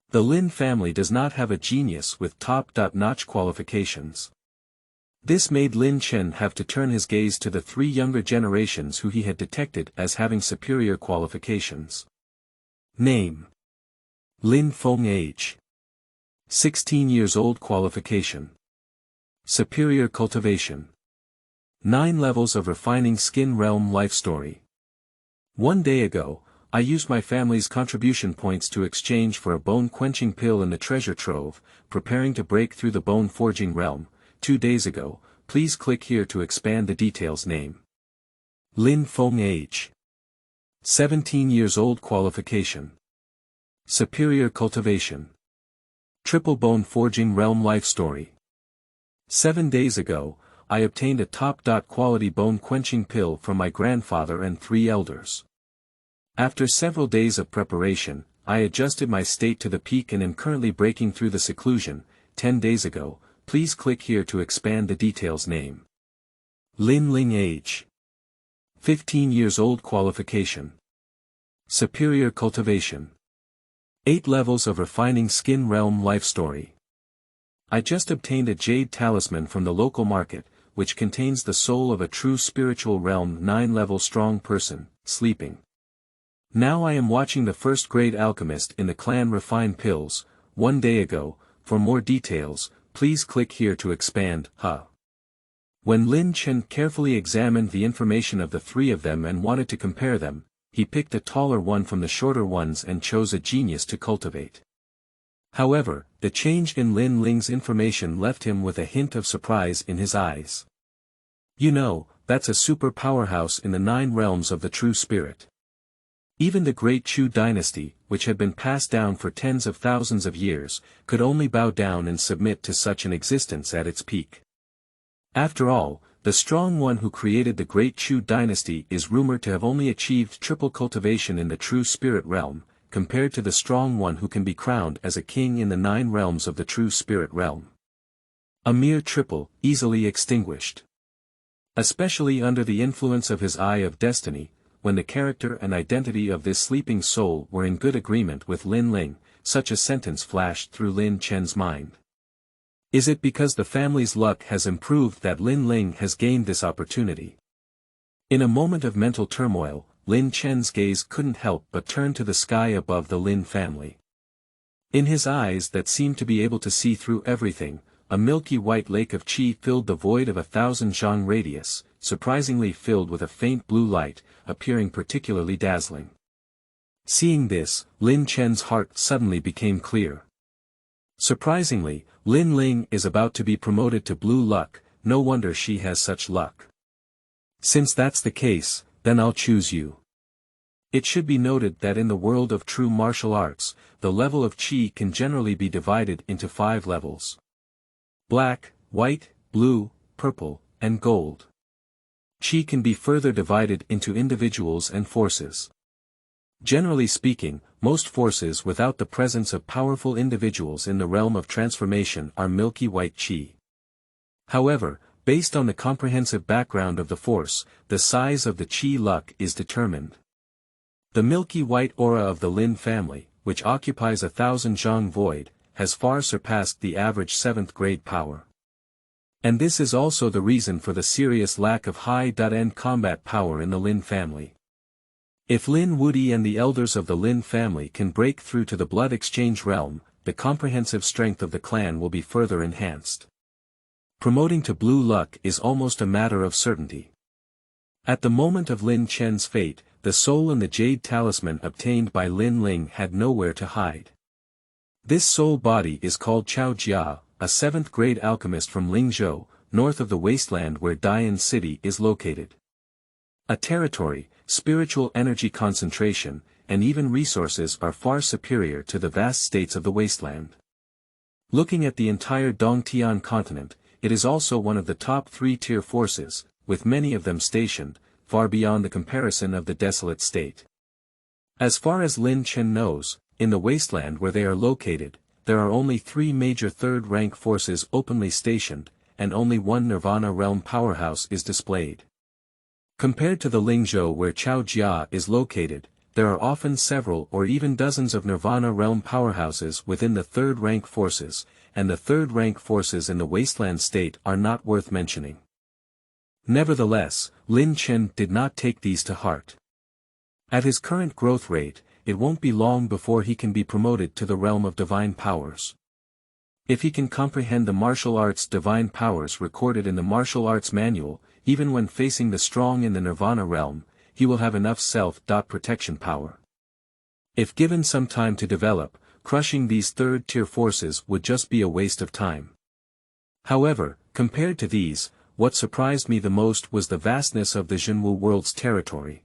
The Lin family does not have a genius with top-notch qualifications. This made Lin Chen have to turn his gaze to the 3 younger generations who he had detected as having superior qualifications. Name. Lin Feng. Age. 16 years old. Qualification. Superior cultivation. 9 levels of refining skin realm. Life story. 1 day ago, I used my family's contribution points to exchange for a bone-quenching pill in the treasure trove, preparing to break through the bone-forging realm. 2 days ago, please click here to expand the details. Name. Lin Feng. Age. 17 years old. Qualification. Superior cultivation. Triple bone forging realm. Life story. 7 days ago, I obtained a top-quality bone-quenching pill from my grandfather and 3 elders. After several days of preparation, I adjusted my state to the peak and am currently breaking through the seclusion. 10 days ago, please click here to expand the details. Name. Lin Ling. Age. 15 years old. Qualification. Superior cultivation. 8 levels of refining skin realm. Life story. I just obtained a jade talisman from the local market, which contains the soul of a true spiritual realm 9-level strong person, sleeping. Now I am watching the first-grade alchemist in the clan refine pills. 1 day ago. For more details, please click here to expand. When Lin Chen carefully examined the information of the 3 of them and wanted to compare them, he picked a taller one from the shorter ones and chose a genius to cultivate. However, the change in Ling's information left him with a hint of surprise in his eyes. You know, that's a super powerhouse in the 9 realms of the true spirit. Even the great Chu dynasty, which had been passed down for tens of thousands of years, could only bow down and submit to such an existence at its peak. After all, the strong one who created the great Chu dynasty is rumored to have only achieved triple cultivation in the true spirit realm, compared to the strong one who can be crowned as a king in the 9 realms of the true spirit realm. A mere triple, easily extinguished. Especially under the influence of his eye of destiny, when the character and identity of this sleeping soul were in good agreement with Ling, such a sentence flashed through Chen's mind. Is it because the family's luck has improved that Ling has gained this opportunity? In a moment of mental turmoil, Chen's gaze couldn't help but turn to the sky above the Lin family. In his eyes that seemed to be able to see through everything, a milky white lake of qi filled the void of 1,000 zhang radius, surprisingly filled with a faint blue light, appearing particularly dazzling. Seeing this, Chen's heart suddenly became clear. Surprisingly, Ling is about to be promoted to blue luck, no wonder she has such luck. Since that's the case, then I'll choose you. It should be noted that in the world of true martial arts, the level of qi can generally be divided into 5 levels. Black, white, blue, purple, and gold. Qi can be further divided into individuals and forces. Generally speaking, most forces without the presence of powerful individuals in the realm of transformation are milky white qi. However, based on the comprehensive background of the force, the size of the qi luck is determined. The milky white aura of the Lin family, which occupies 1,000 zhang void, has far surpassed the average 7th grade power. And this is also the reason for the serious lack of high-end combat power in the Lin family. If Lin Wuyi and the elders of the Lin family can break through to the blood exchange realm, the comprehensive strength of the clan will be further enhanced. Promoting to blue luck is almost a matter of certainty. At the moment of Chen's fate, the soul and the jade talisman obtained by Ling had nowhere to hide. This soul body is called Chao Jia, a 7th grade alchemist from Lingzhou, north of the wasteland where Dian City is located. A territory, spiritual energy concentration, and even resources are far superior to the vast states of the wasteland. Looking at the entire Dongtian continent, it is also one of the top 3-tier forces, with many of them stationed, far beyond the comparison of the desolate state. As far as Chen knows, in the wasteland where they are located, there are only 3 major 3rd-rank forces openly stationed, and only 1 Nirvana realm powerhouse is displayed. Compared to the Lingzhou where Chao Jia is located, there are often several or even dozens of Nirvana realm powerhouses within the 3rd-rank forces, and the 3rd-rank forces in the wasteland state are not worth mentioning. Nevertheless, Chen did not take these to heart. At his current growth rate, it won't be long before he can be promoted to the realm of divine powers. If he can comprehend the martial arts divine powers recorded in the martial arts manual, even when facing the strong in the Nirvana realm, he will have enough self-protection power. If given some time to develop, crushing these 3rd-tier forces would just be a waste of time. However, compared to these, what surprised me the most was the vastness of the Zhenwu world's territory.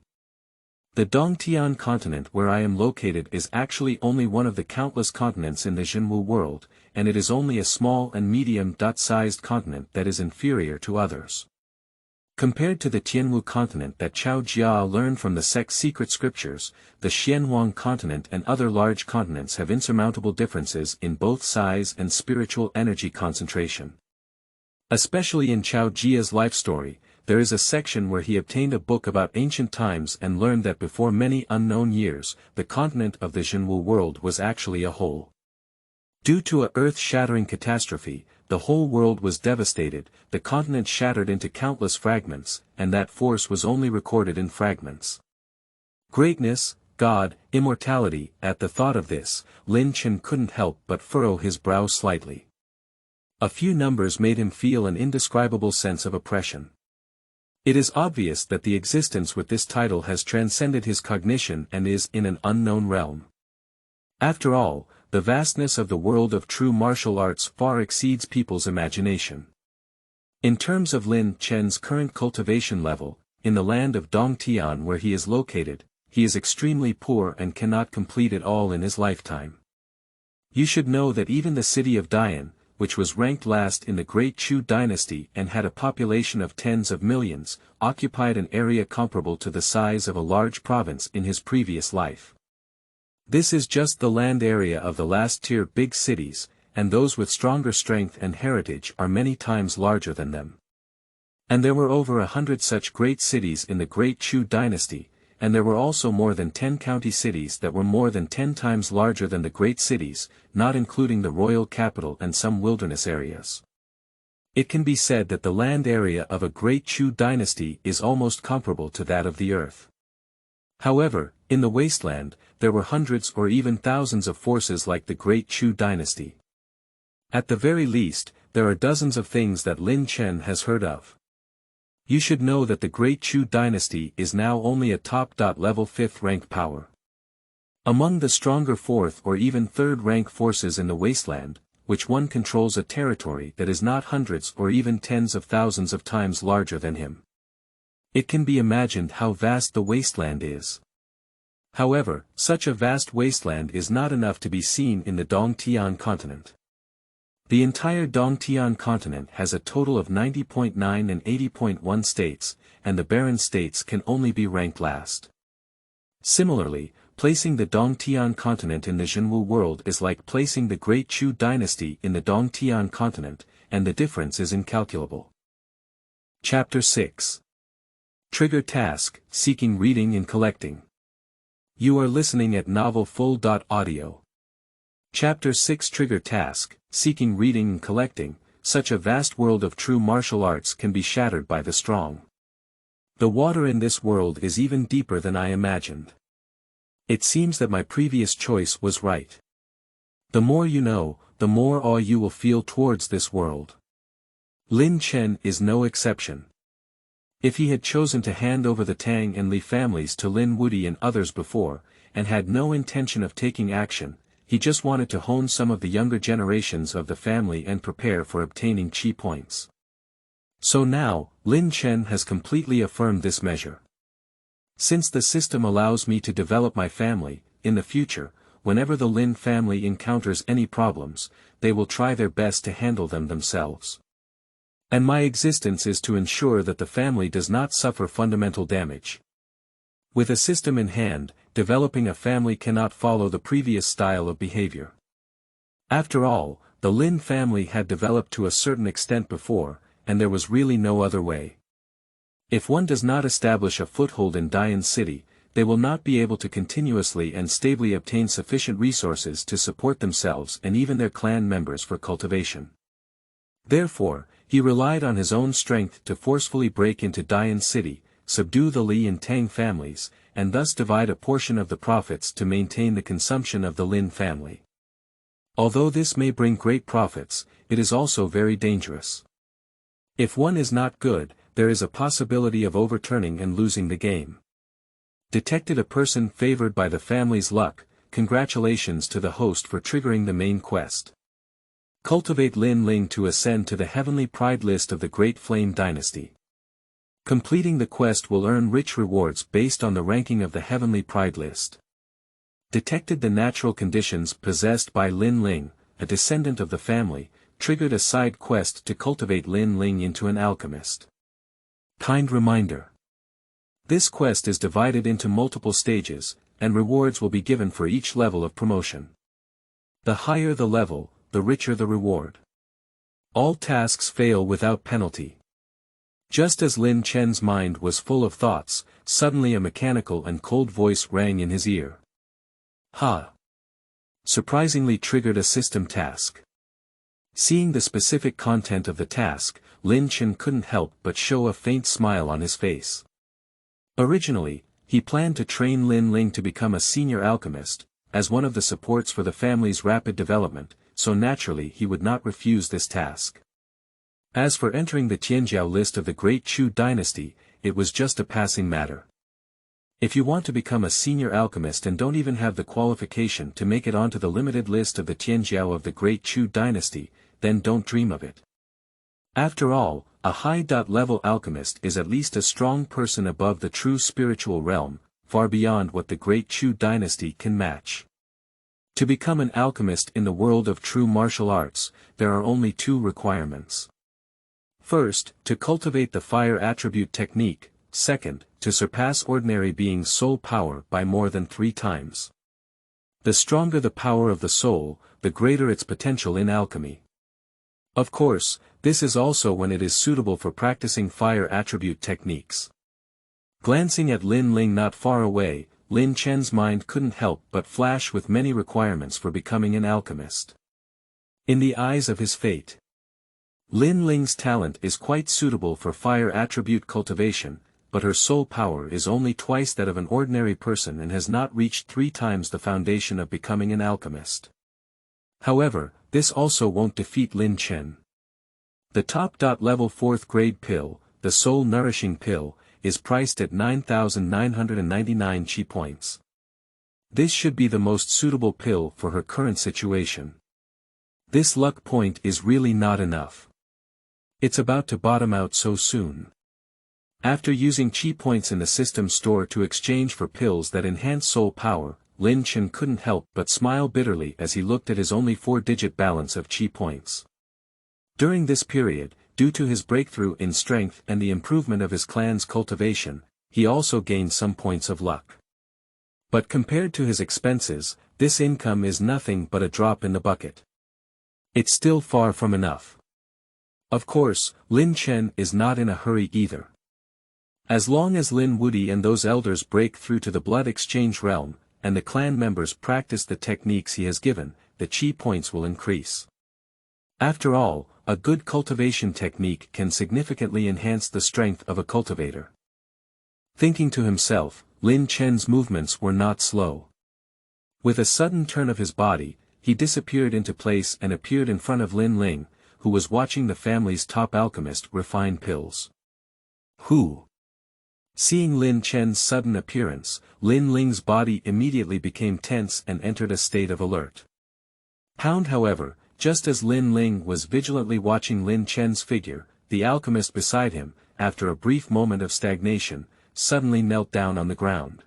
The Dongtian continent where I am located is actually only one of the countless continents in the Zhenwu world, and it is only a small and medium-sized continent that is inferior to others. Compared to the Tianwu continent that Chao Jia learned from the sect's secret scriptures, the Xianhuang continent and other large continents have insurmountable differences in both size and spiritual energy concentration. Especially in Chao Jia's life story, there is a section where he obtained a book about ancient times and learned that before many unknown years, the continent of the Zhenwu world was actually a whole. Due to a earth-shattering catastrophe, the whole world was devastated, the continent shattered into countless fragments, and that force was only recorded in fragments. Greatness, God, immortality. At the thought of this, Chen couldn't help but furrow his brow slightly. A few numbers made him feel an indescribable sense of oppression. It is obvious that the existence with this title has transcended his cognition and is in an unknown realm. After all, the vastness of the world of true martial arts far exceeds people's imagination. In terms of Lin Chen's current cultivation level, in the land of Dongtian where he is located, he is extremely poor and cannot complete it all in his lifetime. You should know that even the city of Dian, which was ranked last in the Great Chu dynasty and had a population of tens of millions, occupied an area comparable to the size of a large province in his previous life. This is just the land area of the last-tier big cities, and those with stronger strength and heritage are many times larger than them. And there were over 100 such great cities in the Great Chu dynasty, and there were also more than 10 county cities that were more than 10 times larger than the great cities, not including the royal capital and some wilderness areas. It can be said that the land area of a Great Chu dynasty is almost comparable to that of the earth. However, in the wasteland, there were hundreds or even thousands of forces like the Great Chu dynasty. At the very least, there are dozens of things that Lin Chen has heard of. You should know that the Great Chu dynasty is now only a top-level 5th rank power. Among the stronger 4th or even 3rd rank forces in the wasteland, which one controls a territory that is not hundreds or even tens of thousands of times larger than him. It can be imagined how vast the wasteland is. However, such a vast wasteland is not enough to be seen in the Dongtian continent. The entire Dongtian continent has a total of 90.9 and 80.1 states, and the barren states can only be ranked last. Similarly, placing the Dongtian continent in the Zhenwu world is like placing the Great Chu dynasty in the Dongtian continent, and the difference is incalculable. Chapter 6. Trigger Task, Seeking Reading and Collecting. You are listening at novelfull.audio. Chapter 6 Trigger Task, Seeking Reading and Collecting. Such a vast world of true martial arts can be shattered by the strong. The water in this world is even deeper than I imagined. It seems that my previous choice was right. The more you know, the more awe you will feel towards this world. Lin Chen is no exception. If he had chosen to hand over the Tang and Li families to Lin Wudi and others before, and had no intention of taking action, he just wanted to hone some of the younger generations of the family and prepare for obtaining chi points. So now, Lin Chen has completely affirmed this measure. Since the system allows me to develop my family, in the future, whenever the Lin family encounters any problems, they will try their best to handle them themselves. And my existence is to ensure that the family does not suffer fundamental damage. With a system in hand, developing a family cannot follow the previous style of behavior. After all, the Lin family had developed to a certain extent before, and there was really no other way. If one does not establish a foothold in Dian City, they will not be able to continuously and stably obtain sufficient resources to support themselves and even their clan members for cultivation. Therefore, he relied on his own strength to forcefully break into Dian City, subdue the Li and Tang families, and thus divide a portion of the profits to maintain the consumption of the Lin family. Although this may bring great profits, it is also very dangerous. If one is not good, there is a possibility of overturning and losing the game. Detected a person favored by the family's luck. Congratulations to the host for triggering the main quest. Cultivate Lin Ling to ascend to the heavenly pride list of the Great Flame Dynasty. Completing the quest will earn rich rewards based on the ranking of the heavenly pride list. Detected the natural conditions possessed by Lin Ling, a descendant of the family, triggered a side quest to cultivate Lin Ling into an alchemist. Kind reminder. This quest is divided into multiple stages, and rewards will be given for each level of promotion. The higher the level, the richer the reward. All tasks fail without penalty. Just as Lin Chen's mind was full of thoughts, suddenly a mechanical and cold voice rang in his ear. Ha! Surprisingly triggered a system task. Seeing the specific content of the task, Lin Chen couldn't help but show a faint smile on his face. Originally, he planned to train Lin Ling to become a senior alchemist, as one of the supports for the family's rapid development, so naturally he would not refuse this task. As for entering the Tianjiao list of the Great Chu dynasty, it was just a passing matter. If you want to become a senior alchemist and don't even have the qualification to make it onto the limited list of the Tianjiao of the Great Chu dynasty, then don't dream of it. After all, a high-level alchemist is at least a strong person above the true spiritual realm, far beyond what the Great Chu dynasty can match. To become an alchemist in the world of true martial arts, there are only two requirements. First, to cultivate the fire attribute technique, second, to surpass ordinary beings' soul power by more than 3 times. The stronger the power of the soul, the greater its potential in alchemy. Of course, this is also when it is suitable for practicing fire attribute techniques. Glancing at Ling not far away, Lin Chen's mind couldn't help but flash with many requirements for becoming an alchemist. In the eyes of his fate, Ling's talent is quite suitable for fire attribute cultivation, but her soul power is only twice that of an ordinary person and has not reached 3 times the foundation of becoming an alchemist. However, this also won't defeat Lin Chen. The top-level 4th grade pill, the soul nourishing pill, is priced at 9,999 chi points. This should be the most suitable pill for her current situation. This luck point is really not enough. It's about to bottom out so soon. After using chi points in the system store to exchange for pills that enhance soul power, Lin Chen couldn't help but smile bitterly as he looked at his only 4-digit balance of chi points. During this period, due to his breakthrough in strength and the improvement of his clan's cultivation, he also gained some points of luck. But compared to his expenses, this income is nothing but a drop in the bucket. It's still far from enough. Of course, Lin Chen is not in a hurry either. As long as Lin Wudi and those elders break through to the blood exchange realm, and the clan members practice the techniques he has given, the chi points will increase. After all, a good cultivation technique can significantly enhance the strength of a cultivator. Thinking to himself, Lin Chen's movements were not slow. With a sudden turn of his body, he disappeared into place and appeared in front of Ling, who was watching the family's top alchemist refine pills. Who? Seeing Lin Chen's sudden appearance, Ling's body immediately became tense and entered a state of alert. However, just as Ling was vigilantly watching Lin Chen's figure, the alchemist beside him, after a brief moment of stagnation, suddenly knelt down on the ground.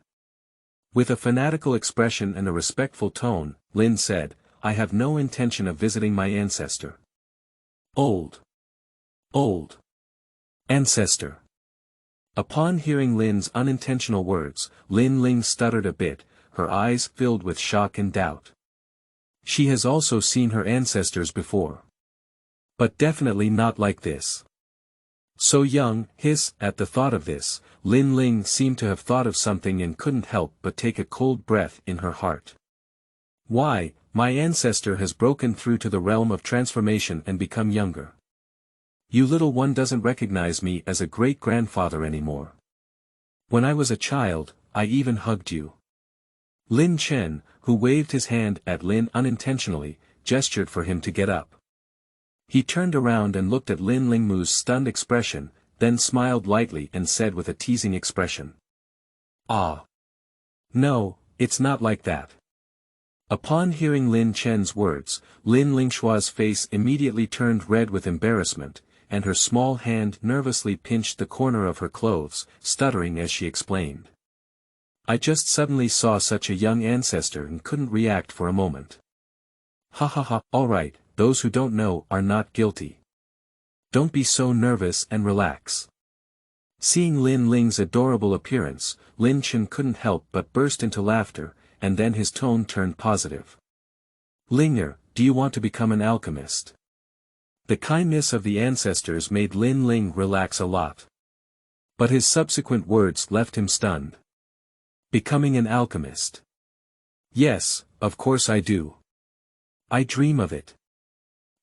With a fanatical expression and a respectful tone, Lin said, "I have no intention of visiting my ancestor." Old ancestor. Upon hearing Lin's unintentional words, Ling stuttered a bit, her eyes filled with shock and doubt. She has also seen her ancestors before. But definitely not like this. So young, at the thought of this, Ling seemed to have thought of something and couldn't help but take a cold breath in her heart. Why, my ancestor has broken through to the realm of transformation and become younger. You little one doesn't recognize me as a great-grandfather anymore. When I was a child, I even hugged you. Lin Chen, who waved his hand at Lin unintentionally, gestured for him to get up. He turned around and looked at Lin Lingmu's stunned expression, then smiled lightly and said with a teasing expression. "Ah. No, it's not like that." Upon hearing Lin Chen's words, Lin Lingshua's face immediately turned red with embarrassment, and her small hand nervously pinched the corner of her clothes, stuttering as she explained. "I just suddenly saw such a young ancestor and couldn't react for a moment." Ha, alright, those who don't know are not guilty. Don't be so nervous and relax." Seeing Lin Ling's adorable appearance, Lin Chen couldn't help but burst into laughter, and then his tone turned positive. "Linger, do you want to become an alchemist?" The kindness of the ancestors made Ling relax a lot. But his subsequent words left him stunned. "Becoming an alchemist? Yes, of course I do. I dream of it.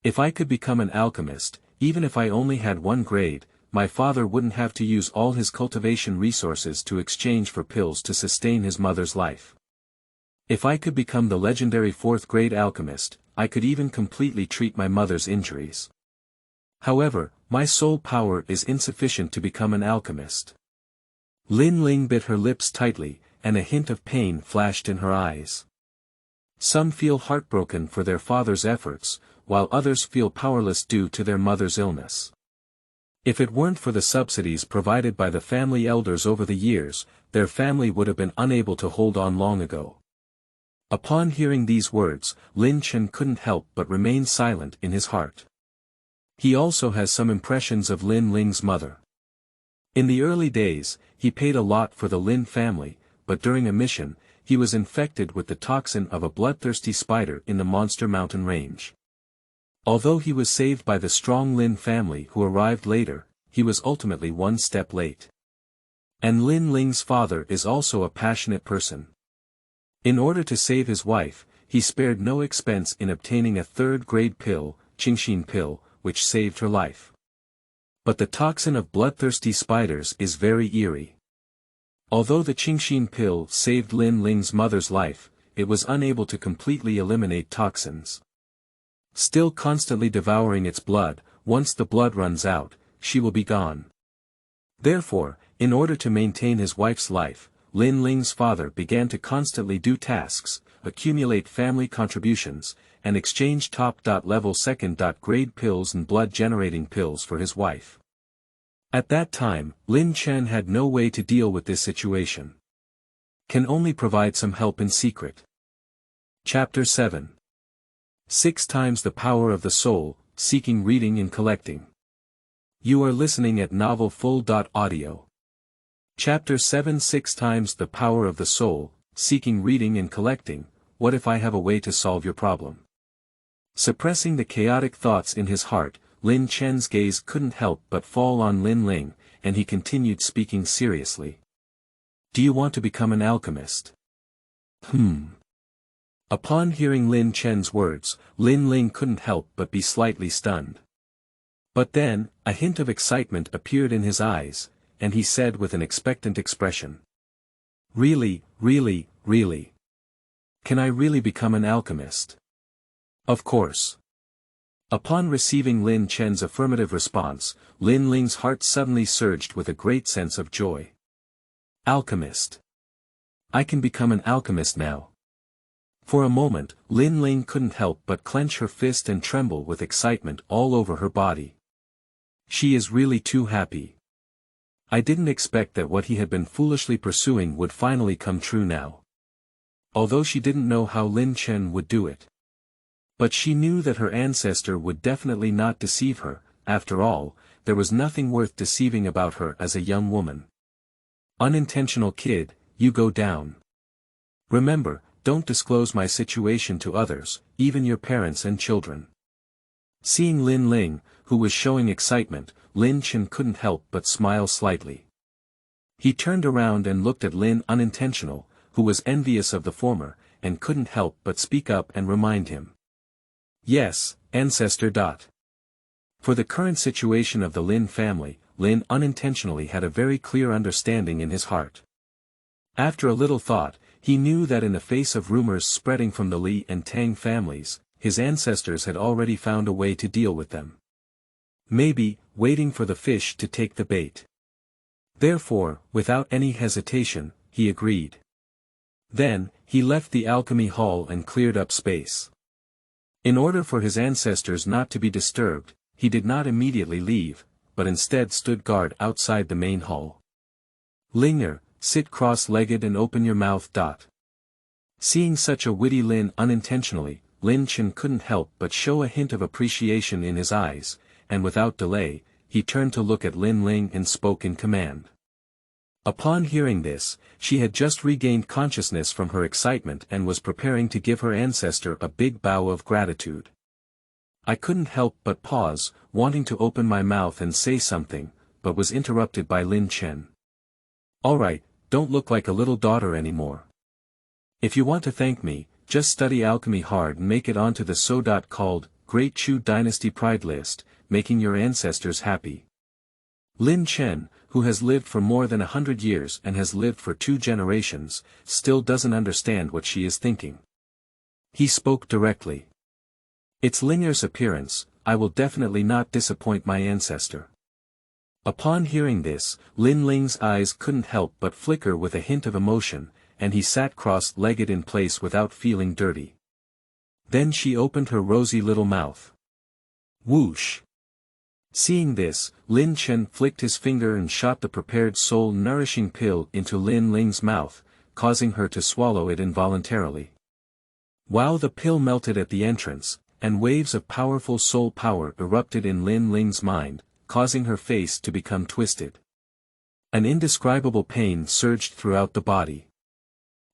If I could become an alchemist, even if I only had 1 grade, my father wouldn't have to use all his cultivation resources to exchange for pills to sustain his mother's life. If I could become the legendary 4th grade alchemist, I could even completely treat my mother's injuries. However, my soul power is insufficient to become an alchemist." Ling bit her lips tightly, and a hint of pain flashed in her eyes. Some feel heartbroken for their father's efforts, while others feel powerless due to their mother's illness. If it weren't for the subsidies provided by the family elders over the years, their family would have been unable to hold on long ago. Upon hearing these words, Chen couldn't help but remain silent in his heart. He also has some impressions of Ling's mother. In the early days, he paid a lot for the Lin family, but during a mission, he was infected with the toxin of a bloodthirsty spider in the Monster Mountain range. Although he was saved by the strong Lin family who arrived later, he was ultimately one step late. And Ling's father is also a passionate person. In order to save his wife, he spared no expense in obtaining a third-grade pill, Qingxin pill, which saved her life. But the toxin of bloodthirsty spiders is very eerie. Although the Qingxin pill saved Ling's mother's life, it was unable to completely eliminate toxins. Still constantly devouring its blood, once the blood runs out, she will be gone. Therefore, in order to maintain his wife's life, Ling's father began to constantly do tasks, accumulate family contributions, and exchange top-level second-grade pills and blood-generating pills for his wife. At that time, Chen had no way to deal with this situation. Can only provide some help in secret. Chapter 7. 6 times the power of the soul, seeking reading and collecting. You are listening at novelfull.audio. Chapter 7 6 times the power of the soul, seeking reading and collecting. What if I have a way to solve your problem? Suppressing the chaotic thoughts in his heart, Chen's gaze couldn't help but fall on Ling, and he continued speaking seriously. Do you want to become an alchemist? Upon hearing Chen's words, Ling couldn't help but be slightly stunned. But then, a hint of excitement appeared in his eyes, and he said with an expectant expression. Really? Can I really become an alchemist? Of course. Upon receiving Chen's affirmative response, Ling's heart suddenly surged with a great sense of joy. Alchemist. I can become an alchemist now. For a moment, Ling couldn't help but clench her fist and tremble with excitement all over her body. She is really too happy. I didn't expect that what he had been foolishly pursuing would finally come true now. Although she didn't know how Chen would do it. But she knew that her ancestor would definitely not deceive her. After all, there was nothing worth deceiving about her as a young woman. Unintentional kid, you go down. Remember, don't disclose my situation to others, even your parents and children. Seeing Ling, who was showing excitement, Chen couldn't help but smile slightly. He turned around and looked at Unintentional, who was envious of the former, and couldn't help but speak up and remind him. Yes, ancestor. For the current situation of the Lin family, unintentionally had a very clear understanding in his heart. After a little thought, he knew that in the face of rumors spreading from the Li and Tang families, his ancestors had already found a way to deal with them. Maybe, waiting for the fish to take the bait. Therefore, without any hesitation, he agreed. Then, he left the alchemy hall and cleared up space. In order for his ancestors not to be disturbed, he did not immediately leave, but instead stood guard outside the main hall. Linger, sit cross-legged and open your mouth. Seeing such a witty unintentionally, Chen couldn't help but show a hint of appreciation in his eyes, and without delay, he turned to look at Ling and spoke in command. Upon hearing this, she had just regained consciousness from her excitement and was preparing to give her ancestor a big bow of gratitude. I couldn't help but pause, wanting to open my mouth and say something, but was interrupted by Chen. Alright, don't look like a little daughter anymore. If you want to thank me, just study alchemy hard and make it onto the so-called Great Chu Dynasty Pride list, making your ancestors happy. Chen, who has lived for more than 100 years and has lived for 2 generations, still doesn't understand what she is thinking. He spoke directly. It's Linger's appearance, I will definitely not disappoint my ancestor. Upon hearing this, Ling's eyes couldn't help but flicker with a hint of emotion, and he sat cross-legged in place without feeling dirty. Then she opened her rosy little mouth. Whoosh! Seeing this, Chen flicked his finger and shot the prepared soul-nourishing pill into Ling's mouth, causing her to swallow it involuntarily. While the pill melted at the entrance, and waves of powerful soul power erupted in Ling's mind, causing her face to become twisted. An indescribable pain surged throughout the body.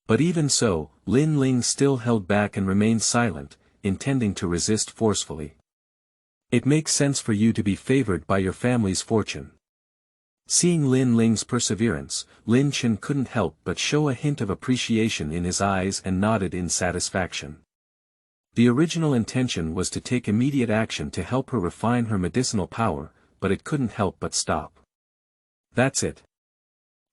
But even so, Ling still held back and remained silent, intending to resist forcefully. It makes sense for you to be favored by your family's fortune. Seeing Ling's perseverance, Chen couldn't help but show a hint of appreciation in his eyes and nodded in satisfaction. The original intention was to take immediate action to help her refine her medicinal power, but it couldn't help but stop. That's it.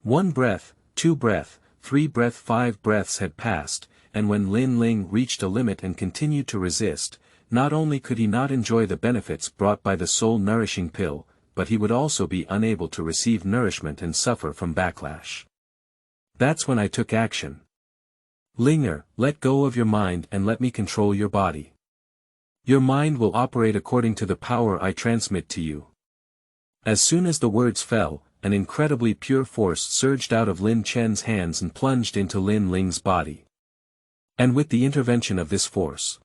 1 breath, 2 breath, 3 breath, 5 breaths had passed, and when Ling reached a limit and continued to resist, not only could he not enjoy the benefits brought by the soul-nourishing pill, but he would also be unable to receive nourishment and suffer from backlash. That's when I took action. Linger, let go of your mind and let me control your body. Your mind will operate according to the power I transmit to you. As soon as the words fell, an incredibly pure force surged out of Chen's hands and plunged into Ling's body. And with the intervention of this force,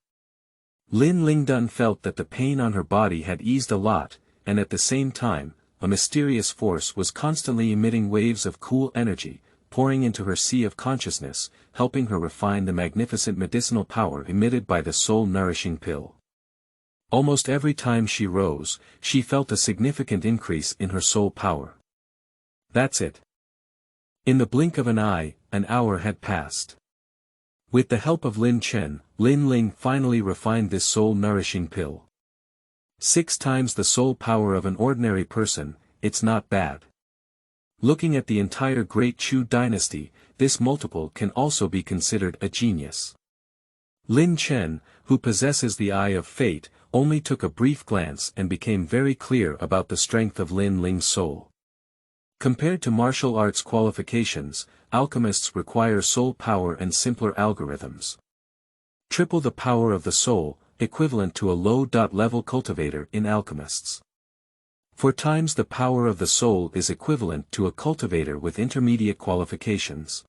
Ling felt that the pain on her body had eased a lot, and at the same time, a mysterious force was constantly emitting waves of cool energy, pouring into her sea of consciousness, helping her refine the magnificent medicinal power emitted by the soul-nourishing pill. Almost every time she rose, she felt a significant increase in her soul power. That's it. In the blink of an eye, an hour had passed. With the help of Chen, Ling finally refined this soul-nourishing pill. 6 times the soul power of an ordinary person, it's not bad. Looking at the entire Great Chu dynasty, this multiple can also be considered a genius. Chen, who possesses the Eye of Fate, only took a brief glance and became very clear about the strength of Ling's soul. Compared to martial arts qualifications, alchemists require soul power and simpler algorithms. Triple the power of the soul, equivalent to a low-level cultivator in alchemists. 4 times the power of the soul is equivalent to a cultivator with intermediate qualifications.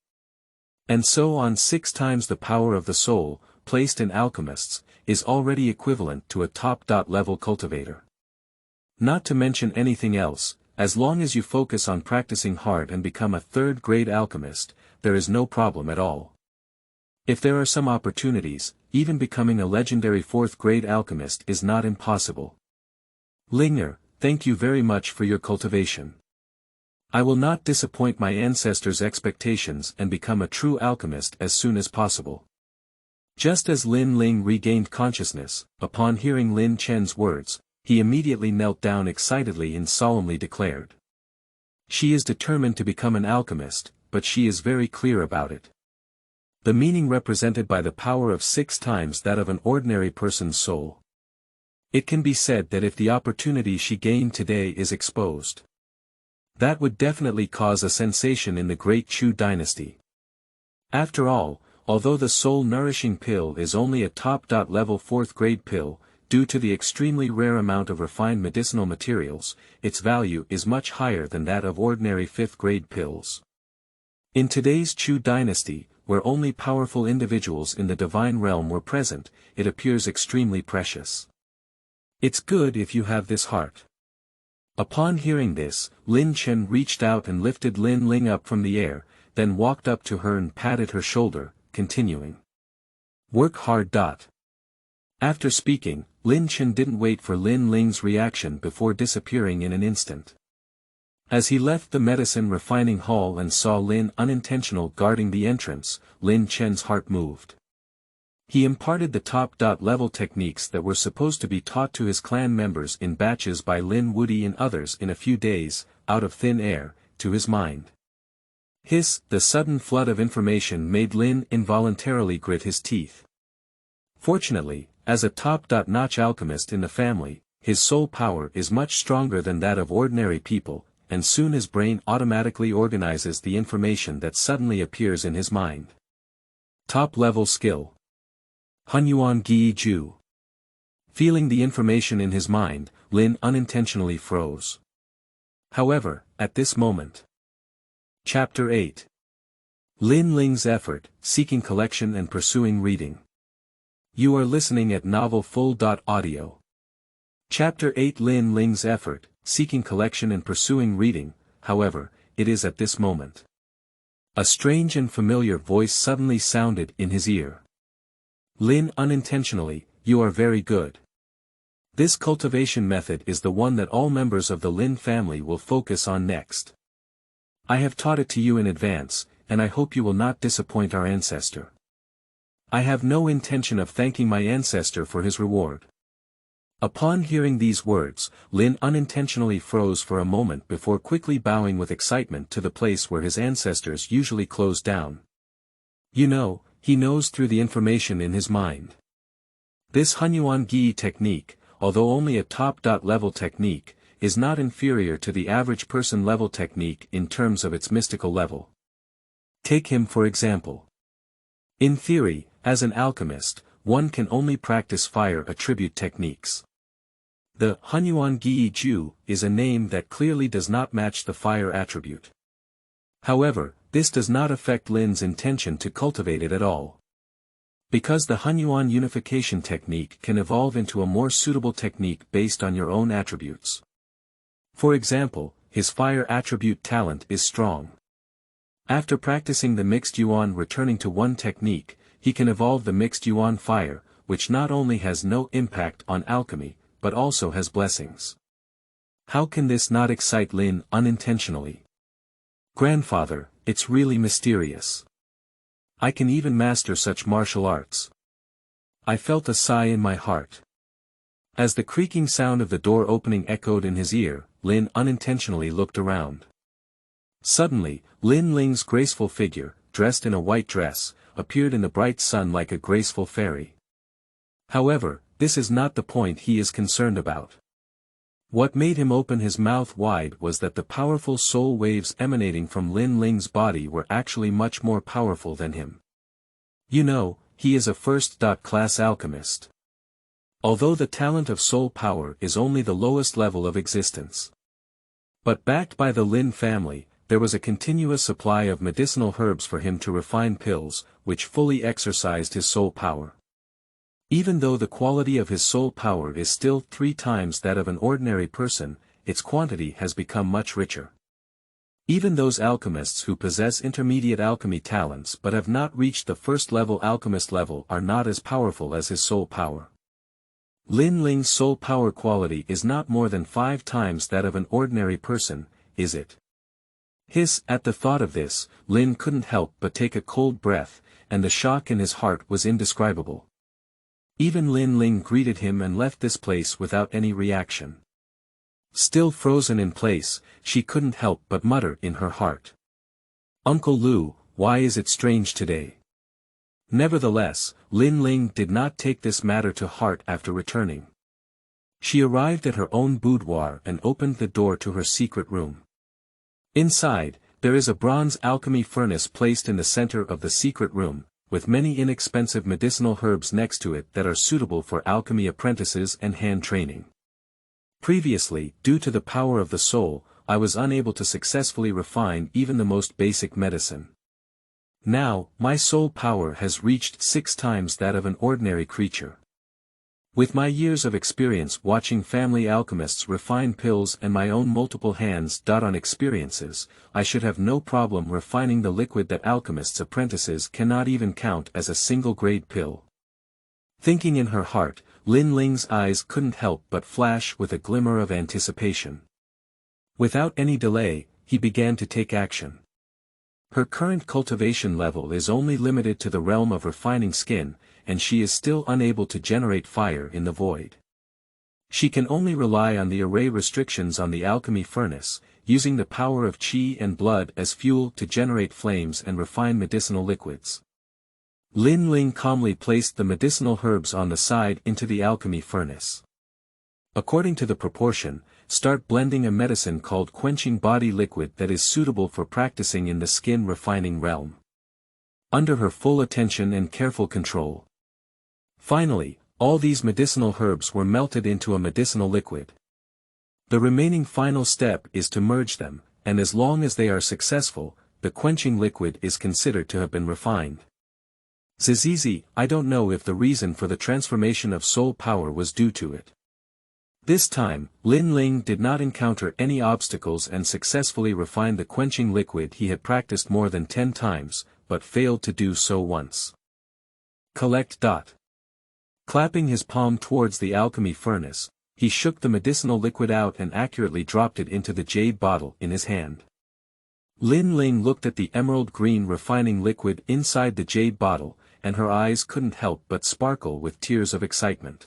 And so on. 6 times the power of the soul, placed in alchemists, is already equivalent to a top-level cultivator. Not to mention anything else, as long as you focus on practicing hard and become a 3rd-grade alchemist, there is no problem at all. If there are some opportunities, even becoming a legendary 4th-grade alchemist is not impossible. Linger, thank you very much for your cultivation. I will not disappoint my ancestors' expectations and become a true alchemist as soon as possible. Just as Ling regained consciousness, upon hearing Chen's words, he immediately knelt down excitedly and solemnly declared. She is determined to become an alchemist, but she is very clear about it. The meaning represented by the power of 6 times that of an ordinary person's soul. It can be said that if the opportunity she gained today is exposed, that would definitely cause a sensation in the Great Chu dynasty. After all, although the soul-nourishing pill is only a top-level 4th-grade pill, due to the extremely rare amount of refined medicinal materials, its value is much higher than that of ordinary 5th-grade pills. In today's Chu dynasty, where only powerful individuals in the divine realm were present, it appears extremely precious. It's good if you have this heart. Upon hearing this, Chen reached out and lifted Ling up from the air, then walked up to her and patted her shoulder, continuing. Work hard. After speaking, Chen didn't wait for Ling's reaction before disappearing in an instant. As he left the medicine refining hall and saw Lin unintentional guarding the entrance, Chen's heart moved. He imparted the top-level techniques that were supposed to be taught to his clan members in batches by Woody and others in a few days, out of thin air, to his mind. The sudden flood of information made Lin involuntarily grit his teeth. Fortunately, as a top-notch alchemist in the family, his soul power is much stronger than that of ordinary people, and soon his brain automatically organizes the information that suddenly appears in his mind. Top-level skill. Hunyuan Gi Ju. Feeling the information in his mind, Lin unintentionally froze. However, at this moment. Chapter 8. Ling's effort, seeking collection and pursuing reading. You are listening at novelfull.audio. Chapter 8. Ling's effort, seeking collection and pursuing reading, however, it is at this moment. A strange and familiar voice suddenly sounded in his ear. Lin unintentionally, you are very good. This cultivation method is the one that all members of the Lin family will focus on next. I have taught it to you in advance, and I hope you will not disappoint our ancestor. I have no intention of thanking my ancestor for his reward. Upon hearing these words, Lin unintentionally froze for a moment before quickly bowing with excitement to the place where his ancestors usually closed down. You know, he knows through the information in his mind. This Hunyuan Gi technique, although only a top-level technique, is not inferior to the average person level technique in terms of its mystical level. Take him for example. In theory, as an alchemist, one can only practice fire attribute techniques. The Hunyuan Gi Ju is a name that clearly does not match the fire attribute. However, this does not affect Lin's intention to cultivate it at all. Because the Hunyuan unification technique can evolve into a more suitable technique based on your own attributes. For example, his fire attribute talent is strong. After practicing the mixed yuan returning to one technique, he can evolve the mixed yuan fire, which not only has no impact on alchemy, but also has blessings. How can this not excite Lin unintentionally? Grandfather, it's really mysterious. I can even master such martial arts. I felt a sigh in my heart. As the creaking sound of the door opening echoed in his ear, Lin unintentionally looked around. Suddenly, Ling's graceful figure, dressed in a white dress, appeared in the bright sun like a graceful fairy. However, this is not the point he is concerned about. What made him open his mouth wide was that the powerful soul waves emanating from Ling's body were actually much more powerful than him. You know, he is a first-class alchemist. Although the talent of soul power is only the lowest level of existence. But backed by the Lin family, there was a continuous supply of medicinal herbs for him to refine pills, which fully exercised his soul power. Even though the quality of his soul power is still 3 times that of an ordinary person, its quantity has become much richer. Even those alchemists who possess intermediate alchemy talents but have not reached the first-level alchemist level are not as powerful as his soul power. Ling's soul power quality is not more than 5 times that of an ordinary person, is it? At the thought of this, Lin couldn't help but take a cold breath, and the shock in his heart was indescribable. Even Ling greeted him and left this place without any reaction. Still frozen in place, she couldn't help but mutter in her heart. Uncle Lu, why is it strange today? Nevertheless, Ling did not take this matter to heart after returning. She arrived at her own boudoir and opened the door to her secret room. Inside, there is a bronze alchemy furnace placed in the center of the secret room, with many inexpensive medicinal herbs next to it that are suitable for alchemy apprentices and hand training. Previously, due to the power of the soul, I was unable to successfully refine even the most basic medicine. Now, my soul power has reached 6 times that of an ordinary creature. With my years of experience watching family alchemists refine pills and my own multiple hands-on experiences, I should have no problem refining the liquid that alchemists' apprentices cannot even count as a single-grade pill. Thinking in her heart, Ling's eyes couldn't help but flash with a glimmer of anticipation. Without any delay, he began to take action. Her current cultivation level is only limited to the realm of refining skin, and she is still unable to generate fire in the void. She can only rely on the array restrictions on the alchemy furnace, using the power of qi and blood as fuel to generate flames and refine medicinal liquids. Ling calmly placed the medicinal herbs on the side into the alchemy furnace. According to the proportion, start blending a medicine called quenching body liquid that is suitable for practicing in the skin refining realm. Under her full attention and careful control. Finally, all these medicinal herbs were melted into a medicinal liquid. The remaining final step is to merge them, and as long as they are successful, the quenching liquid is considered to have been refined. Zizizi, I don't know if the reason for the transformation of soul power was due to it. This time, Ling did not encounter any obstacles and successfully refined the quenching liquid he had practiced more than 10 times, but failed to do so once. Collect. Clapping his palm towards the alchemy furnace, he shook the medicinal liquid out and accurately dropped it into the jade bottle in his hand. Ling looked at the emerald green refining liquid inside the jade bottle, and her eyes couldn't help but sparkle with tears of excitement.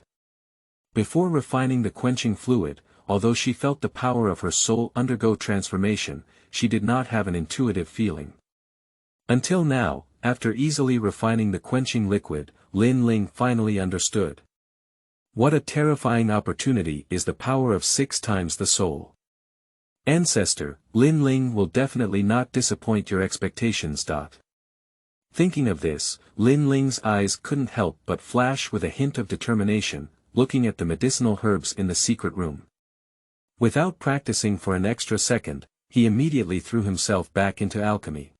Before refining the quenching fluid, although she felt the power of her soul undergo transformation, she did not have an intuitive feeling. Until now, after easily refining the quenching liquid, Ling finally understood. What a terrifying opportunity is the power of 6 times the soul. Ancestor, Ling will definitely not disappoint your expectations. Thinking of this, Ling's eyes couldn't help but flash with a hint of determination, looking at the medicinal herbs in the secret room. Without practicing for an extra second, he immediately threw himself back into alchemy.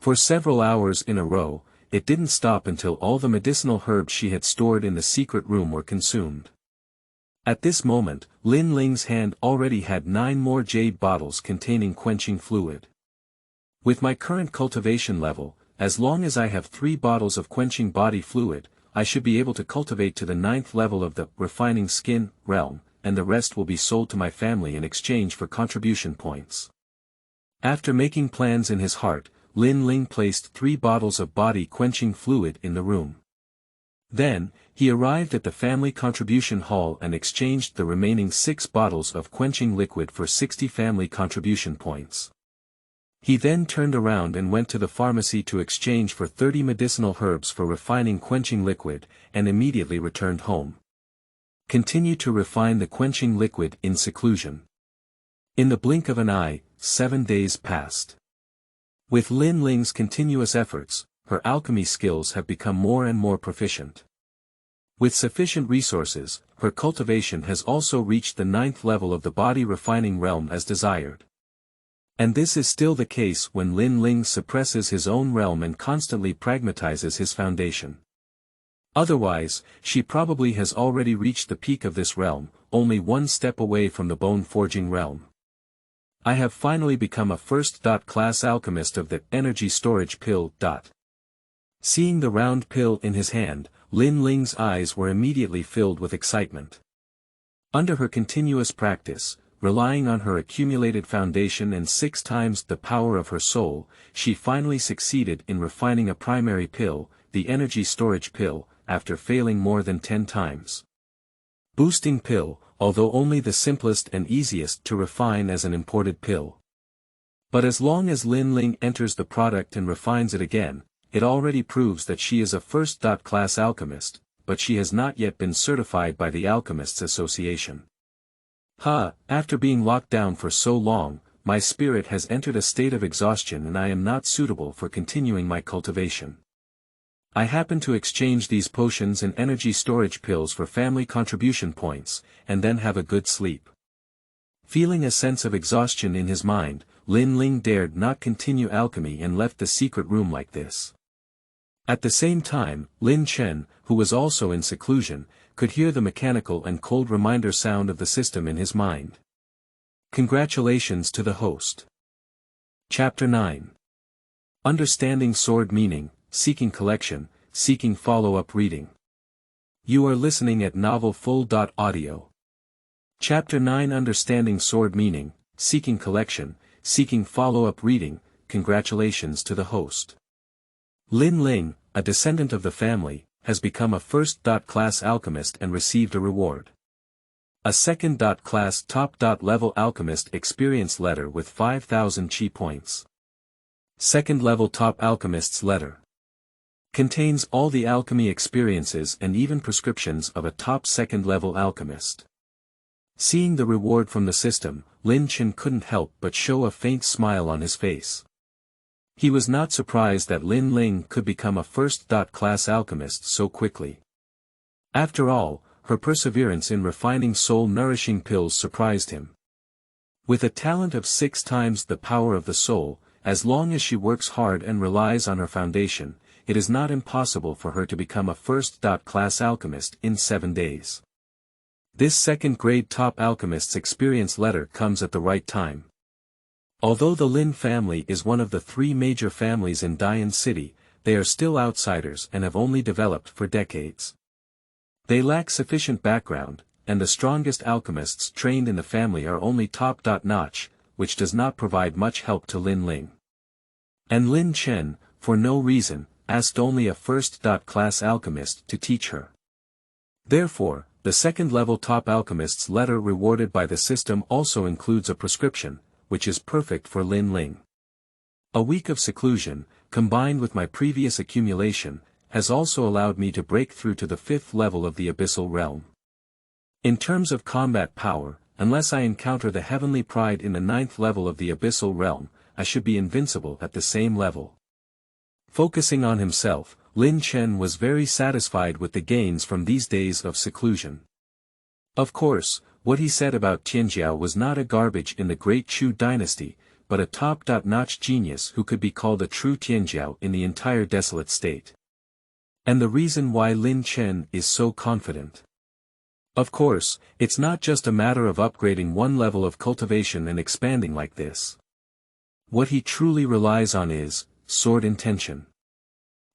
For several hours in a row, it didn't stop until all the medicinal herbs she had stored in the secret room were consumed. At this moment, Ling's hand already had 9 more jade bottles containing quenching fluid. With my current cultivation level, as long as I have 3 bottles of quenching body fluid, I should be able to cultivate to the 9th level of the refining skin realm, and the rest will be sold to my family in exchange for contribution points. After making plans in his heart, Ling placed 3 bottles of body quenching fluid in the room. Then, he arrived at the family contribution hall and exchanged the remaining 6 bottles of quenching liquid for 60 family contribution points. He then turned around and went to the pharmacy to exchange for 30 medicinal herbs for refining quenching liquid, and immediately returned home. Continue to refine the quenching liquid in seclusion. In the blink of an eye, 7 days passed. With Ling's continuous efforts, her alchemy skills have become more and more proficient. With sufficient resources, her cultivation has also reached the 9th level of the body refining realm as desired. And this is still the case when Ling suppresses his own realm and constantly pragmatizes his foundation. Otherwise, she probably has already reached the peak of this realm, only 1 step away from the bone forging realm. I have finally become a first-class alchemist of the energy storage pill. Seeing the round pill in his hand, Ling's eyes were immediately filled with excitement. Under her continuous practice, relying on her accumulated foundation and 6 times the power of her soul, she finally succeeded in refining a primary pill, the energy storage pill, after failing more than 10 times. Boosting pill, although only the simplest and easiest to refine as an imported pill. But as long as Ling enters the product and refines it again, it already proves that she is a first-class alchemist, but she has not yet been certified by the Alchemists Association. After being locked down for so long, my spirit has entered a state of exhaustion and I am not suitable for continuing my cultivation. I happen to exchange these potions and energy storage pills for family contribution points, and then have a good sleep. Feeling a sense of exhaustion in his mind, Ling dared not continue alchemy and left the secret room like this. At the same time, Chen, who was also in seclusion, could hear the mechanical and cold reminder sound of the system in his mind. Congratulations to the host. Chapter 9. Understanding Sword Meaning, Seeking Collection, Seeking Follow-up Reading. You are listening at novelfull.audio. Chapter 9 Understanding Sword Meaning, Seeking Collection, Seeking Follow-up Reading. Congratulations to the host. Ling, a descendant of the family, has become a first-class alchemist and received a reward. A second-class top-level alchemist experience letter with 5,000 chi points. Second-level top alchemist's letter. Contains all the alchemy experiences and even prescriptions of a top second-level alchemist. Seeing the reward from the system, Chen couldn't help but show a faint smile on his face. He was not surprised that Ling could become a first-class alchemist so quickly. After all, her perseverance in refining soul-nourishing pills surprised him. With a talent of 6 times the power of the soul, as long as she works hard and relies on her foundation, it is not impossible for her to become a first-class alchemist in 7 days. This second-grade top alchemist's experience letter comes at the right time. Although the Lin family is one of the 3 major families in Dian City, they are still outsiders and have only developed for decades. They lack sufficient background, and the strongest alchemists trained in the family are only top-notch, which does not provide much help to Ling. And Chen, for no reason, asked only a first-class alchemist to teach her. Therefore, the second-level top alchemist's letter rewarded by the system also includes a prescription, which is perfect for Ling. A week of seclusion, combined with my previous accumulation, has also allowed me to break through to the 5th level of the abyssal realm. In terms of combat power, unless I encounter the heavenly pride in the 9th level of the abyssal realm, I should be invincible at the same level. Focusing on himself, Chen was very satisfied with the gains from these days of seclusion. Of course, what he said about Tianjiao was not a garbage in the Great Chu dynasty, but a top-notch genius who could be called a true Tianjiao in the entire desolate state. And the reason why Chen is so confident. Of course, it's not just a matter of upgrading one level of cultivation and expanding like this. What he truly relies on is sword intention.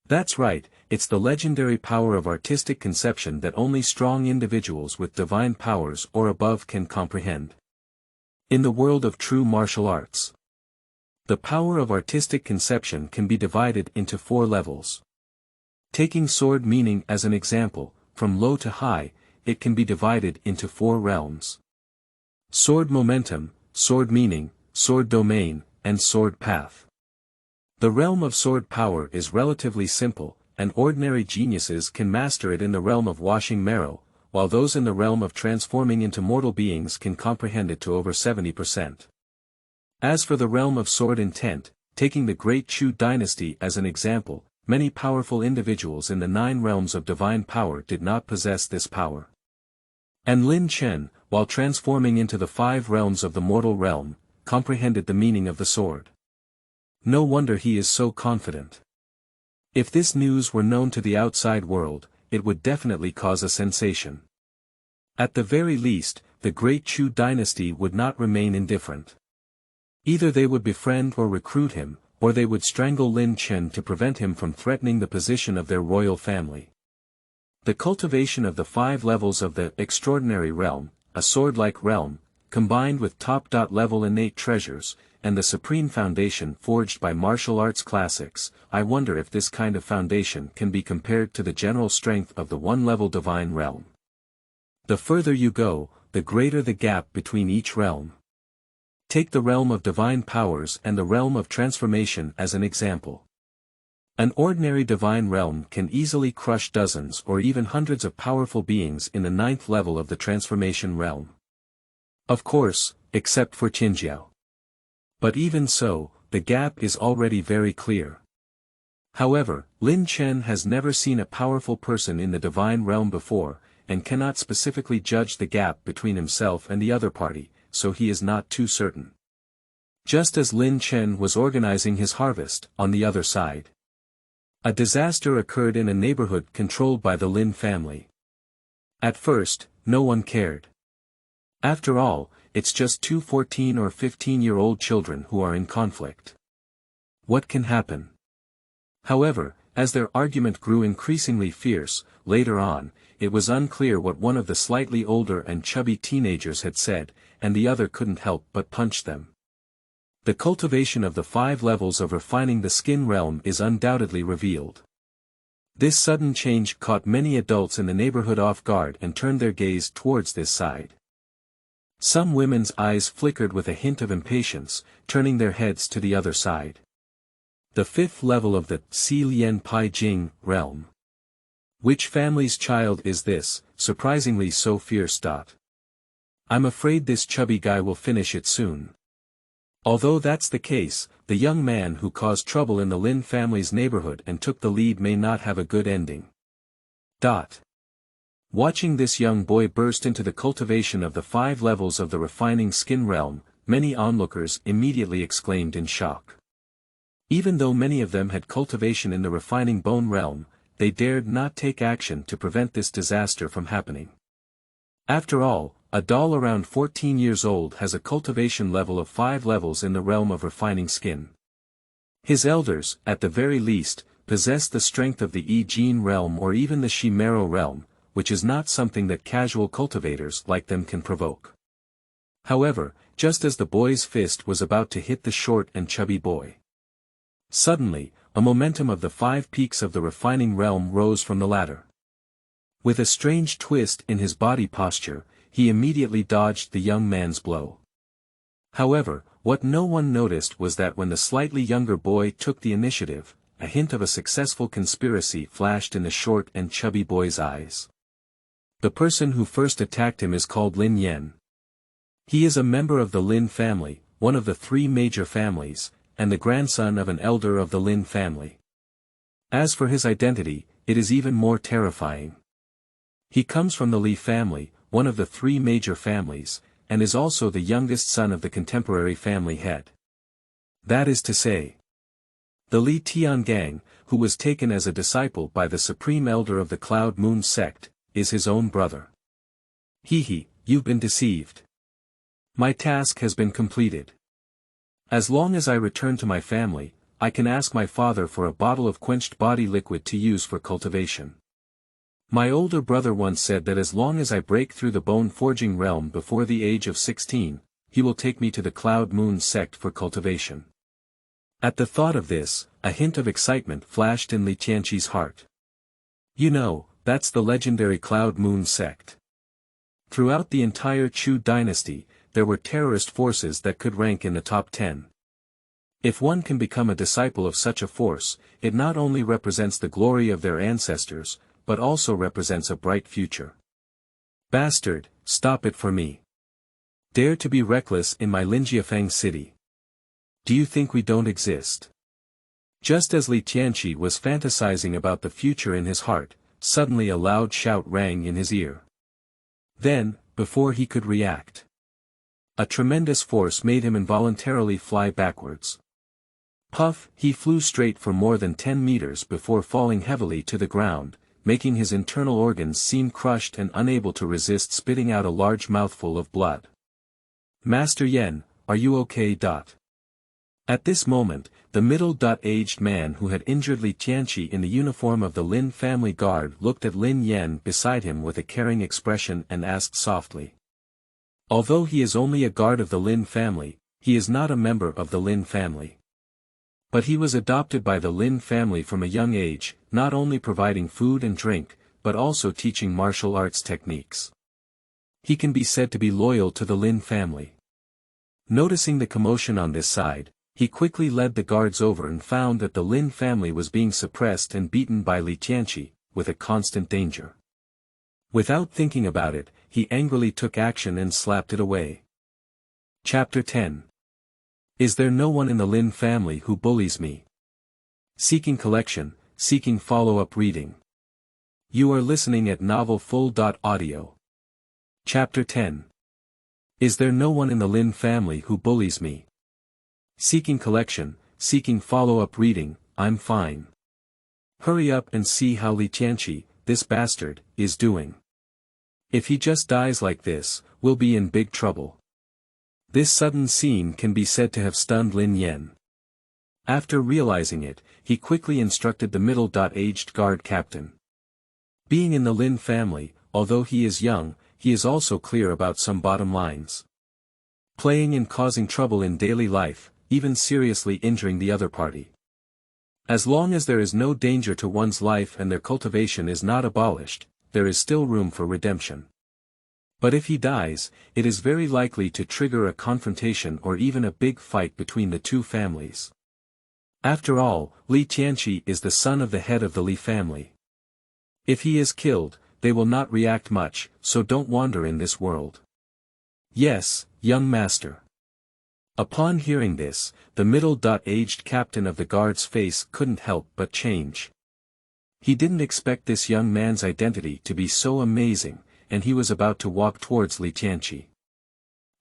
That's right, it's the legendary power of artistic conception that only strong individuals with divine powers or above can comprehend. In the world of true martial arts, the power of artistic conception can be divided into 4 levels. Taking sword meaning as an example, from low to high, it can be divided into 4 realms. Sword momentum, sword meaning, sword domain, and sword path. The realm of sword power is relatively simple, and ordinary geniuses can master it in the realm of washing marrow, while those in the realm of transforming into mortal beings can comprehend it to over 70%. As for the realm of sword intent, taking the Great Chu dynasty as an example, many powerful individuals in the 9 realms of divine power did not possess this power. And Chen, while transforming into the 5 realms of the mortal realm, comprehended the meaning of the sword. No wonder he is so confident. If this news were known to the outside world, it would definitely cause a sensation. At the very least, the Great Chu dynasty would not remain indifferent. Either they would befriend or recruit him, or they would strangle Chen to prevent him from threatening the position of their royal family. The cultivation of the 5 levels of the extraordinary realm, a sword-like realm, combined with top-level innate treasures, and the supreme foundation forged by martial arts classics, I wonder if this kind of foundation can be compared to the general strength of the 1-level divine realm. The further you go, the greater the gap between each realm. Take the realm of divine powers and the realm of transformation as an example. An ordinary divine realm can easily crush dozens or even hundreds of powerful beings in the 9th level of the transformation realm. Of course, except for Tianjiao. But even so, the gap is already very clear. However, Chen has never seen a powerful person in the divine realm before, and cannot specifically judge the gap between himself and the other party, so he is not too certain. Just as Chen was organizing his harvest, on the other side, a disaster occurred in a neighborhood controlled by the Lin family. At first, no one cared. After all, it's just 2 14 or 15-year-old children who are in conflict. What can happen? However, as their argument grew increasingly fierce, later on, it was unclear what one of the slightly older and chubby teenagers had said, and the other couldn't help but punch them. The cultivation of the 5 levels of refining the skin realm is undoubtedly revealed. This sudden change caught many adults in the neighborhood off guard and turned their gaze towards this side. Some women's eyes flickered with a hint of impatience, turning their heads to the other side. The 5th level of the Si Lian Pai Jing realm. Which family's child is this, surprisingly so fierce? I'm afraid this chubby guy will finish it soon. Although that's the case, the young man who caused trouble in the Lin family's neighborhood and took the lead may not have a good ending. Watching this young boy burst into the cultivation of the 5 levels of the refining skin realm, many onlookers immediately exclaimed in shock. Even though many of them had cultivation in the refining bone realm, they dared not take action to prevent this disaster from happening. After all, a doll around 14 years old has a cultivation level of 5 levels in the realm of refining skin. His elders, at the very least, possess the strength of the E-gene realm or even the She-marrow realm, which is not something that casual cultivators like them can provoke. However, just as the boy's fist was about to hit the short and chubby boy, suddenly, a momentum of the 5 peaks of the refining realm rose from the latter. With a strange twist in his body posture, he immediately dodged the young man's blow. However, what no one noticed was that when the slightly younger boy took the initiative, a hint of a successful conspiracy flashed in the short and chubby boy's eyes. The person who first attacked him is called Lin Yen. He is a member of the Lin family, one of the 3 major families, and the grandson of an elder of the Lin family. As for his identity, it is even more terrifying. He comes from the Li family, one of the 3 major families, and is also the youngest son of the contemporary family head. That is to say, the Li Tiangang, who was taken as a disciple by the supreme elder of the Cloud Moon sect, is his own brother. You've been deceived. My task has been completed. As long as I return to my family, I can ask my father for a bottle of quenched body liquid to use for cultivation. My older brother once said that as long as I break through the bone forging realm before the age of 16, he will take me to the Cloud Moon sect for cultivation. At the thought of this, a hint of excitement flashed in Li Tianqi's heart. You know, that's the legendary Cloud Moon sect. Throughout the entire Chu dynasty, there were terrorist forces that could rank in the top 10. If one can become a disciple of such a force, it not only represents the glory of their ancestors, but also represents a bright future. Bastard, stop it for me. Dare to be reckless in my Linjiafang city. Do you think we don't exist? Just as Li Tianqi was fantasizing about the future in his heart, suddenly a loud shout rang in his ear. Then, before he could react, a tremendous force made him involuntarily fly backwards. Puff, he flew straight for more than 10 meters before falling heavily to the ground, making his internal organs seem crushed and unable to resist spitting out a large mouthful of blood. Master Yen, are you okay? At this moment, the middle-aged man who had injured Li Tianqi in the uniform of the Lin family guard looked at Lin Yen beside him with a caring expression and asked softly. Although he is only a guard of the Lin family, he is not a member of the Lin family. But he was adopted by the Lin family from a young age, not only providing food and drink, but also teaching martial arts techniques. He can be said to be loyal to the Lin family. Noticing the commotion on this side, he quickly led the guards over and found that the Lin family was being suppressed and beaten by Li Tianqi, with a constant danger. Without thinking about it, he angrily took action and slapped it away. Chapter 10. Is there no one in the Lin family who bullies me? Seeking collection, seeking follow-up reading. You are listening at novelfull.audio. Chapter 10. Is there no one in the Lin family who bullies me? Seeking collection, seeking follow-up reading, I'm fine. Hurry up and see how Li Tianqi, this bastard, is doing. If he just dies like this, we'll be in big trouble. This sudden scene can be said to have stunned Lin Yen. After realizing it, he quickly instructed the middle-aged guard captain. Being in the Lin family, although he is young, he is also clear about some bottom lines. Playing and causing trouble in daily life, even seriously injuring the other party. As long as there is no danger to one's life and their cultivation is not abolished, there is still room for redemption. But if he dies, it is very likely to trigger a confrontation or even a big fight between the 2 families. After all, Li Tianqi is the son of the head of the Li family. If he is killed, they will not react much, so don't wander in this world. Yes, young master. Upon hearing this, the middle-aged captain of the guard's face couldn't help but change. He didn't expect this young man's identity to be so amazing, and he was about to walk towards Li Tianqi.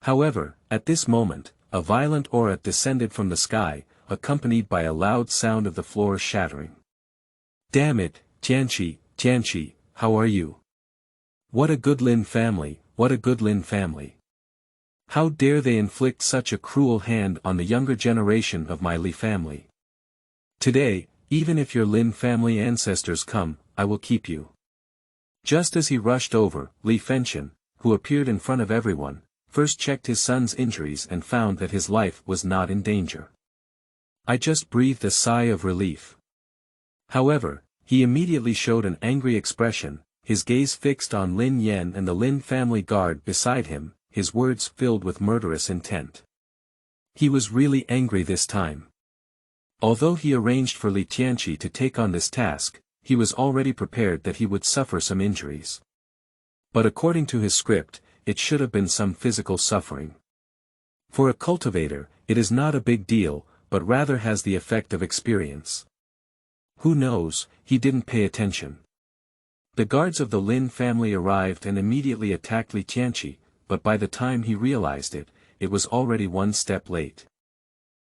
However, at this moment, a violent aura descended from the sky, accompanied by a loud sound of the floor shattering. Damn it, Tianqi, how are you? What a good Lin family, what a good Lin family. How dare they inflict such a cruel hand on the younger generation of my Li family. Today, even if your Lin family ancestors come, I will keep you. Just as he rushed over, Li Fengchen, who appeared in front of everyone, first checked his son's injuries and found that his life was not in danger. I just breathed a sigh of relief. However, he immediately showed an angry expression, his gaze fixed on Lin Yan and the Lin family guard beside him, his words filled with murderous intent. He was really angry this time. Although he arranged for Li Tianqi to take on this task, he was already prepared that he would suffer some injuries. But according to his script, it should have been some physical suffering. For a cultivator, it is not a big deal, but rather has the effect of experience. Who knows, he didn't pay attention. The guards of the Lin family arrived and immediately attacked Li Tianqi, but by the time he realized it, it was already one step late.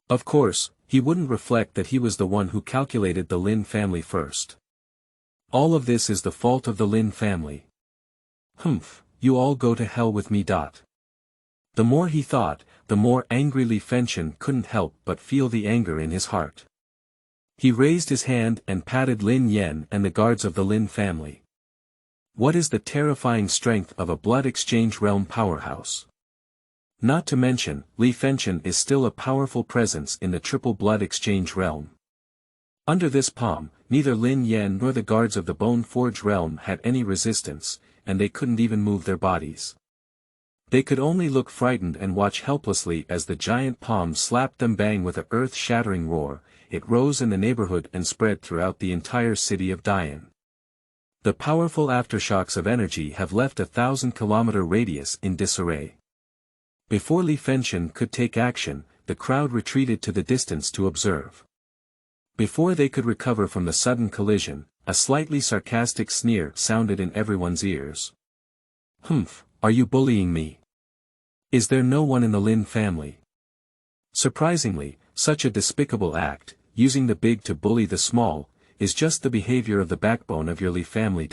Of course, he wouldn't reflect that he was the one who calculated the Lin family first. All of this is the fault of the Lin family. Humph, you all go to hell with me. The more he thought, the more angry Li Fengchen couldn't help but feel the anger in his heart. He raised his hand and patted Lin Yan and the guards of the Lin family. What is the terrifying strength of a blood exchange realm powerhouse? Not to mention, Li Fengchen is still a powerful presence in the triple blood exchange realm. Under this palm, neither Lin Yan nor the guards of the Bone Forge realm had any resistance, and they couldn't even move their bodies. They could only look frightened and watch helplessly as the giant palm slapped them bang with an earth-shattering roar. It rose in the neighborhood and spread throughout the entire city of Dian. The powerful aftershocks of energy have left a 1,000-kilometer radius in disarray. Before Li Fengchen could take action, the crowd retreated to the distance to observe. Before they could recover from the sudden collision, a slightly sarcastic sneer sounded in everyone's ears. Humph, are you bullying me? Is there no one in the Lin family? Surprisingly, such a despicable act, using the big to bully the small, is just the behavior of the backbone of your Li family.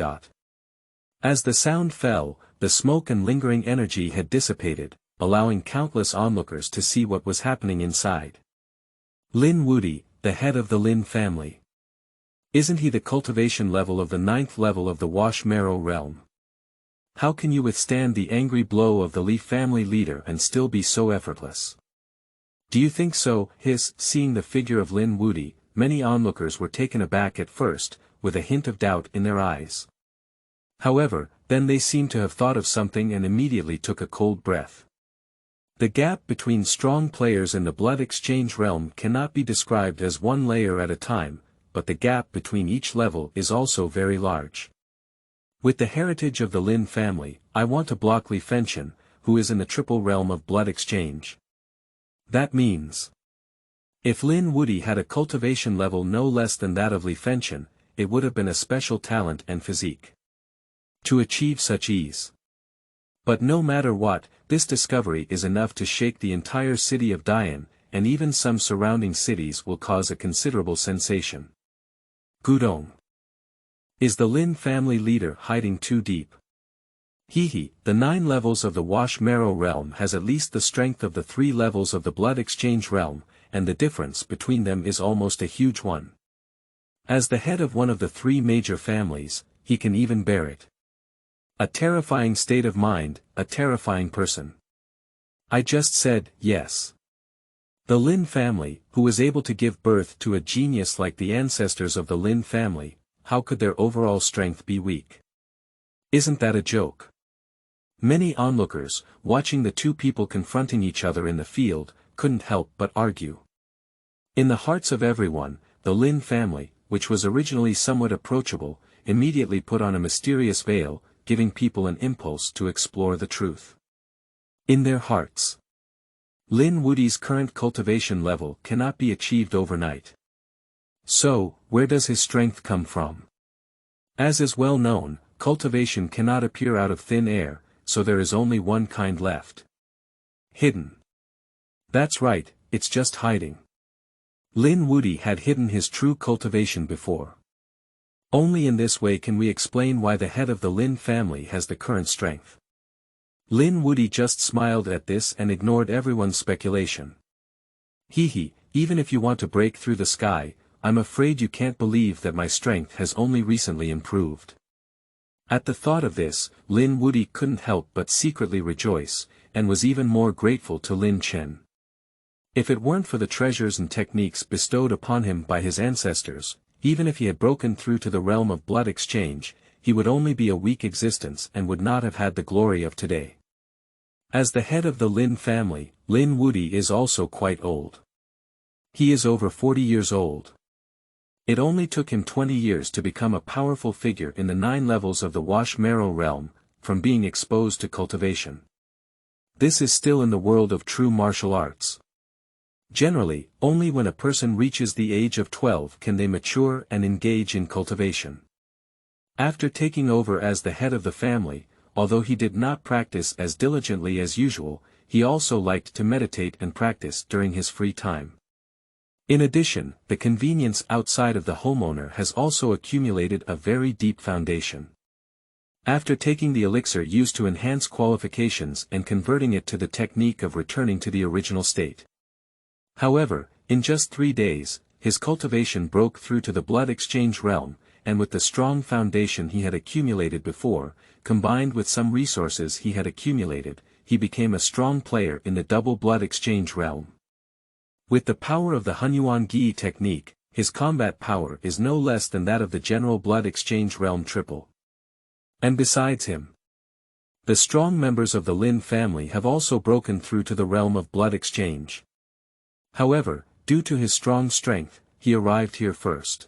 As the sound fell, the smoke and lingering energy had dissipated, allowing countless onlookers to see what was happening inside. Lin Wudi, the head of the Lin family. Isn't he the cultivation level of the 9th level of the Wash Marrow realm? How can you withstand the angry blow of the Li family leader and still be so effortless? Do you think so? Seeing the figure of Lin Wudi, many onlookers were taken aback at first, with a hint of doubt in their eyes. However, then they seemed to have thought of something and immediately took a cold breath. The gap between strong players in the blood exchange realm cannot be described as one layer at a time, but the gap between each level is also very large. With the heritage of the Lin family, I want to block Li Fengchen, who is in the triple realm of blood exchange. That means, if Lin Wudi had a cultivation level no less than that of Li Fengchen, it would have been a special talent and physique to achieve such ease. But no matter what, this discovery is enough to shake the entire city of Dian, and even some surrounding cities will cause a considerable sensation. Gudong. Is the Lin family leader hiding too deep? The 9 levels of the Wash Marrow realm has at least the strength of the 3 levels of the Blood Exchange realm, and the difference between them is almost a huge one. As the head of one of the 3 major families, he can even bear it. A terrifying state of mind, a terrifying person. I just said, yes. The Lin family, who was able to give birth to a genius like the ancestors of the Lin family, how could their overall strength be weak? Isn't that a joke? Many onlookers, watching the 2 people confronting each other in the field, couldn't help but argue. In the hearts of everyone, the Lin family, which was originally somewhat approachable, immediately put on a mysterious veil, giving people an impulse to explore the truth. In their hearts. Lin Wudi's current cultivation level cannot be achieved overnight. So, where does his strength come from? As is well known, cultivation cannot appear out of thin air, so there is only one kind left. Hidden. That's right, it's just hiding. Lin Wudi had hidden his true cultivation before. Only in this way can we explain why the head of the Lin family has the current strength. Lin Wudi just smiled at this and ignored everyone's speculation. Hehe, even if you want to break through the sky, I'm afraid you can't believe that my strength has only recently improved. At the thought of this, Lin Wudi couldn't help but secretly rejoice, and was even more grateful to Lin Chen. If it weren't for the treasures and techniques bestowed upon him by his ancestors, even if he had broken through to the realm of blood exchange, he would only be a weak existence and would not have had the glory of today. As the head of the Lin family, Lin Wudi is also quite old. He is over 40 years old. It only took him 20 years to become a powerful figure in the 9 levels of the marrow realm, from being exposed to cultivation. This is still in the world of true martial arts. Generally, only when a person reaches the age of 12 can they mature and engage in cultivation. After taking over as the head of the family, although he did not practice as diligently as usual, he also liked to meditate and practice during his free time. In addition, the convenience outside of the homeowner has also accumulated a very deep foundation. After taking the elixir used to enhance qualifications and converting it to the technique of returning to the original state. However, in just 3 days, his cultivation broke through to the blood exchange realm, and with the strong foundation he had accumulated before, combined with some resources he had accumulated, he became a strong player in the double blood exchange realm. With the power of the Hunyuan Gi technique, his combat power is no less than that of the general blood exchange realm triple. And besides him, the strong members of the Lin family have also broken through to the realm of blood exchange. However, due to his strong strength, he arrived here first.